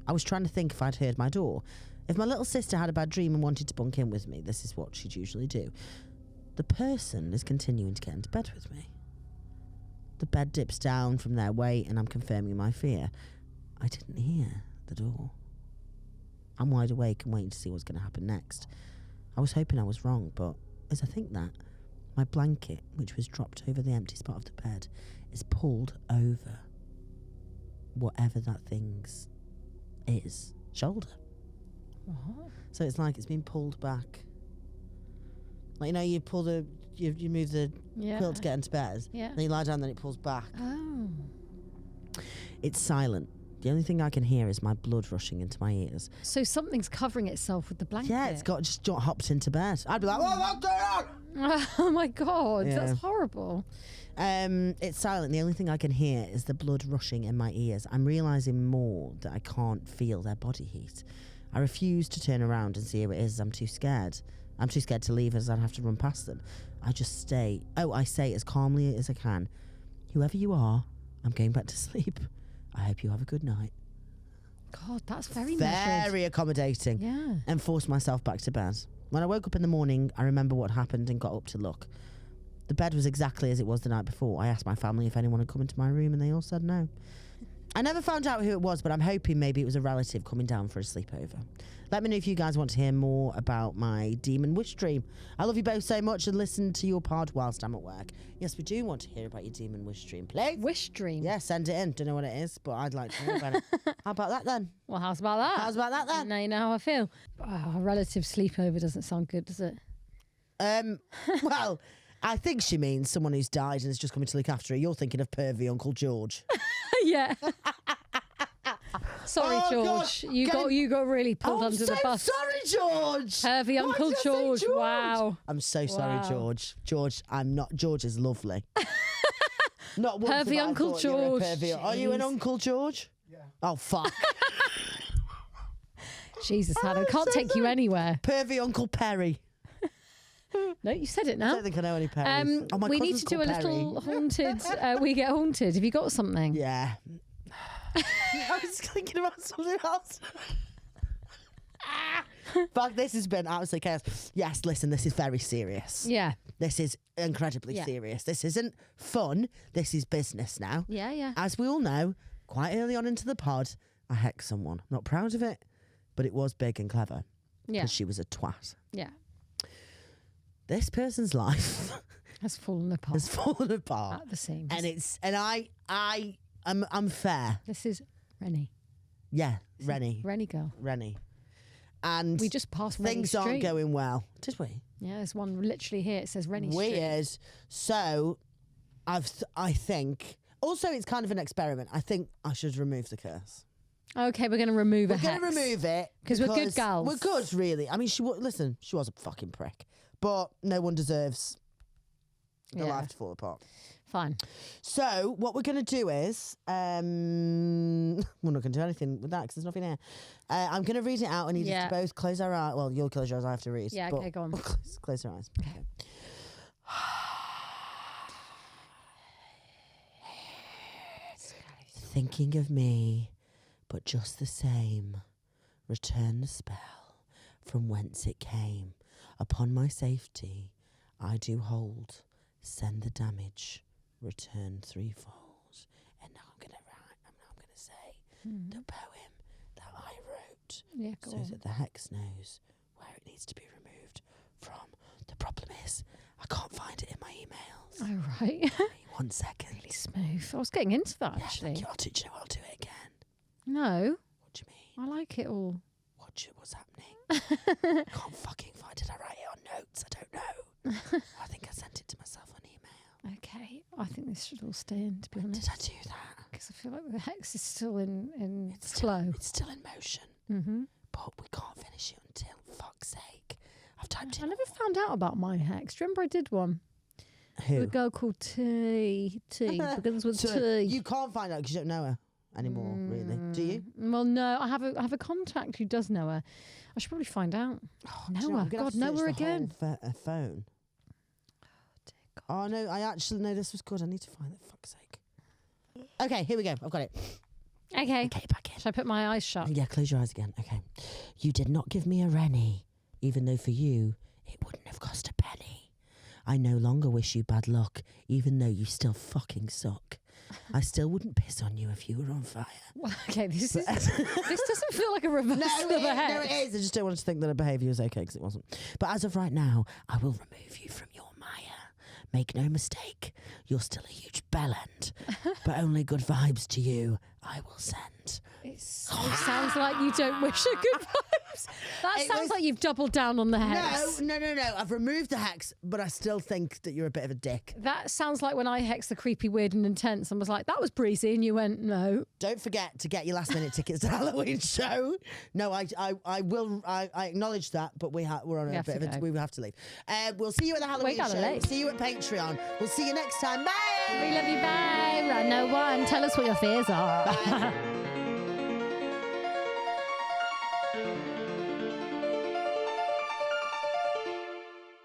I was trying to think if I'd heard my door. If my little sister had a bad dream and wanted to bunk in with me, this is what she'd usually do. The person is continuing to get into bed with me. The bed dips down from their weight and I'm confirming my fear. I didn't hear the door. I'm wide awake and waiting to see what's going to happen next. I was hoping I was wrong, but as I think that, my blanket, which was dropped over the empty spot of the bed, is pulled over whatever that thing's is. Shoulder. What? So it's like it's been pulled back. Like, you know, you pull the... You move the quilt to get into bed. Yeah. Then you lie down, then it pulls back. Oh. It's silent. The only thing I can hear is my blood rushing into my ears. So something's covering itself with the blanket. Yeah, it's got just hopped into bed. I'd be like, what's going on? Oh my God, Yeah. that's horrible. It's silent. The only thing I can hear is the blood rushing in my ears. I'm realising more that I can't feel their body heat. I refuse to turn around and see who it is. I'm too scared. I'm too scared to leave as I'd have to run past them. I just stay. I say as calmly as I can, whoever you are, I'm going back to sleep. I hope you have a good night. God, that's very measured. Very accommodating. Yeah. And forced myself back to bed. When I woke up in the morning, I remember what happened and got up to look. The bed was exactly as it was the night before. I asked my family if anyone had come into my room and they all said no. I never found out who it was, but I'm hoping maybe it was a relative coming down for a sleepover. Let me know if you guys want to hear more about my demon wish dream. I love you both so much and listen to your pod whilst I'm at work. Yes, we do want to hear about your demon wish dream. Please? Wish dream? Yeah, send it in. Don't know what it is, but I'd like to hear about it. How about that then? Well, how's about that? How's about that then? Now you know how I feel. Oh, a relative sleepover doesn't sound good, does it? Well, I think she means someone who's died and is just coming to look after her. You're thinking of pervy Uncle George. Yeah. Sorry, Oh, George. God. You got really pulled I'm under so the bus. sorry, George. Pervy Why Uncle did I say George. Wow. I'm so sorry, Wow. George. George, I'm not. George is lovely. Not once Pervy have I Uncle thought you were a George. pervy. Are you an Jeez. Uncle George? Yeah. Oh, fuck. Jesus, Hannah, I I'm can't so take you sorry. anywhere. Pervy Uncle Perry. No, you said it I now. don't think I know any Perrys. Oh, my We need cousin's to do a called Perry. little haunted. We get haunted. Have you got something? Yeah. I was thinking about something else. Fuck, this has been absolute chaos. Yes, listen, this is very serious. Yeah. This is incredibly Yeah. serious. This isn't fun. This is business now. Yeah, yeah. As we all know, quite early on into the pod, I hexed someone. Not proud of it, but it was big and clever Yeah. because she was a twat. Yeah. This person's life Has fallen apart has fallen apart, at the seams. and I'm fair. This is Rennie. Yeah, Rennie, Girl. Rennie, and We just passed Rennie things aren't Street. going well. Did we? Yeah, there's one literally here. It says Rennie Street. Weird. So, I think. Also, it's kind of an experiment. I think I should remove the curse. Okay, we're going to remove We're a going hex. to remove it 'Cause we're good gals. We're good, really. I mean, she was a fucking prick, but no one deserves their Yeah. life to fall apart. Fine. So what we're going to do is, we're not going to do anything with that because there's nothing here. I'm going to read it out and you Yeah. just both close our eyes. Well, you'll close your eyes. I have to read. Yeah, but okay, go on. close your eyes. Okay. Thinking of me, but just the same. Return the spell from whence it came. Upon my safety, I do hold. Send the damage. Return threefold. And now I'm gonna write. Now I'm gonna say the poem that I wrote, Yeah, go so on. that the hex knows where it needs to be removed from. The problem is, I can't find it in my emails. Oh, right. Give me 1 second. Really smooth. I was getting into that, Yeah, actually. thank you. I'll do it again. No, What do you mean? I like it all. What's happening? Can't fucking find it. I write it on notes. I don't know. I think I sent it to myself on email. Okay, I think this should all stay in, to be Did honest. I do that? Because I feel like the hex is still in It's flow. It's still in motion, Mm-hmm. but we can't finish it until fuck's sake. I've typed I in never found out about my hex. Do you remember I did one? With who. a girl called T. Begins with T. You can't find out because you don't know her anymore, really. Do you? Well, no, I have a contact who does know her. I should probably find out. Do you Know what, her. I'm gonna have God, to know search her the whole again. phone. Oh no, I actually no. This was good. I need to find it. Fuck's sake. Okay, here we go. I've got it. Okay. Okay, back in. Should I put my eyes shut? Yeah, close your eyes again. Okay. You did not give me a Rennie, even though for you it wouldn't have cost a penny. I no longer wish you bad luck, even though you still fucking suck. I still wouldn't piss on you if you were on fire. Okay, this doesn't feel like a reverse of a hex. No, it is. I just don't want to think that her behaviour was okay because it wasn't. But as of right now, I will remove you from your mire. Make no mistake, you're still a huge bellend, but only good vibes to you I will send. It sounds like you don't wish her good vibes. That It sounds was- like you've doubled down on the hex. No. I've removed the hex, but I still think that you're a bit of a dick. That sounds like when I hexed the creepy, weird and intense and was like, that was breezy, and you went, no. Don't forget to get your last minute tickets to the Halloween show. No, I will. I acknowledge that, but we're on We a have bit to of a. go. We have to leave. We'll see you at the Halloween kinda show. late. See you at Patreon. We'll see you next time. Bye. We love you, bye. Run no one. Tell us what your fears are. Bye.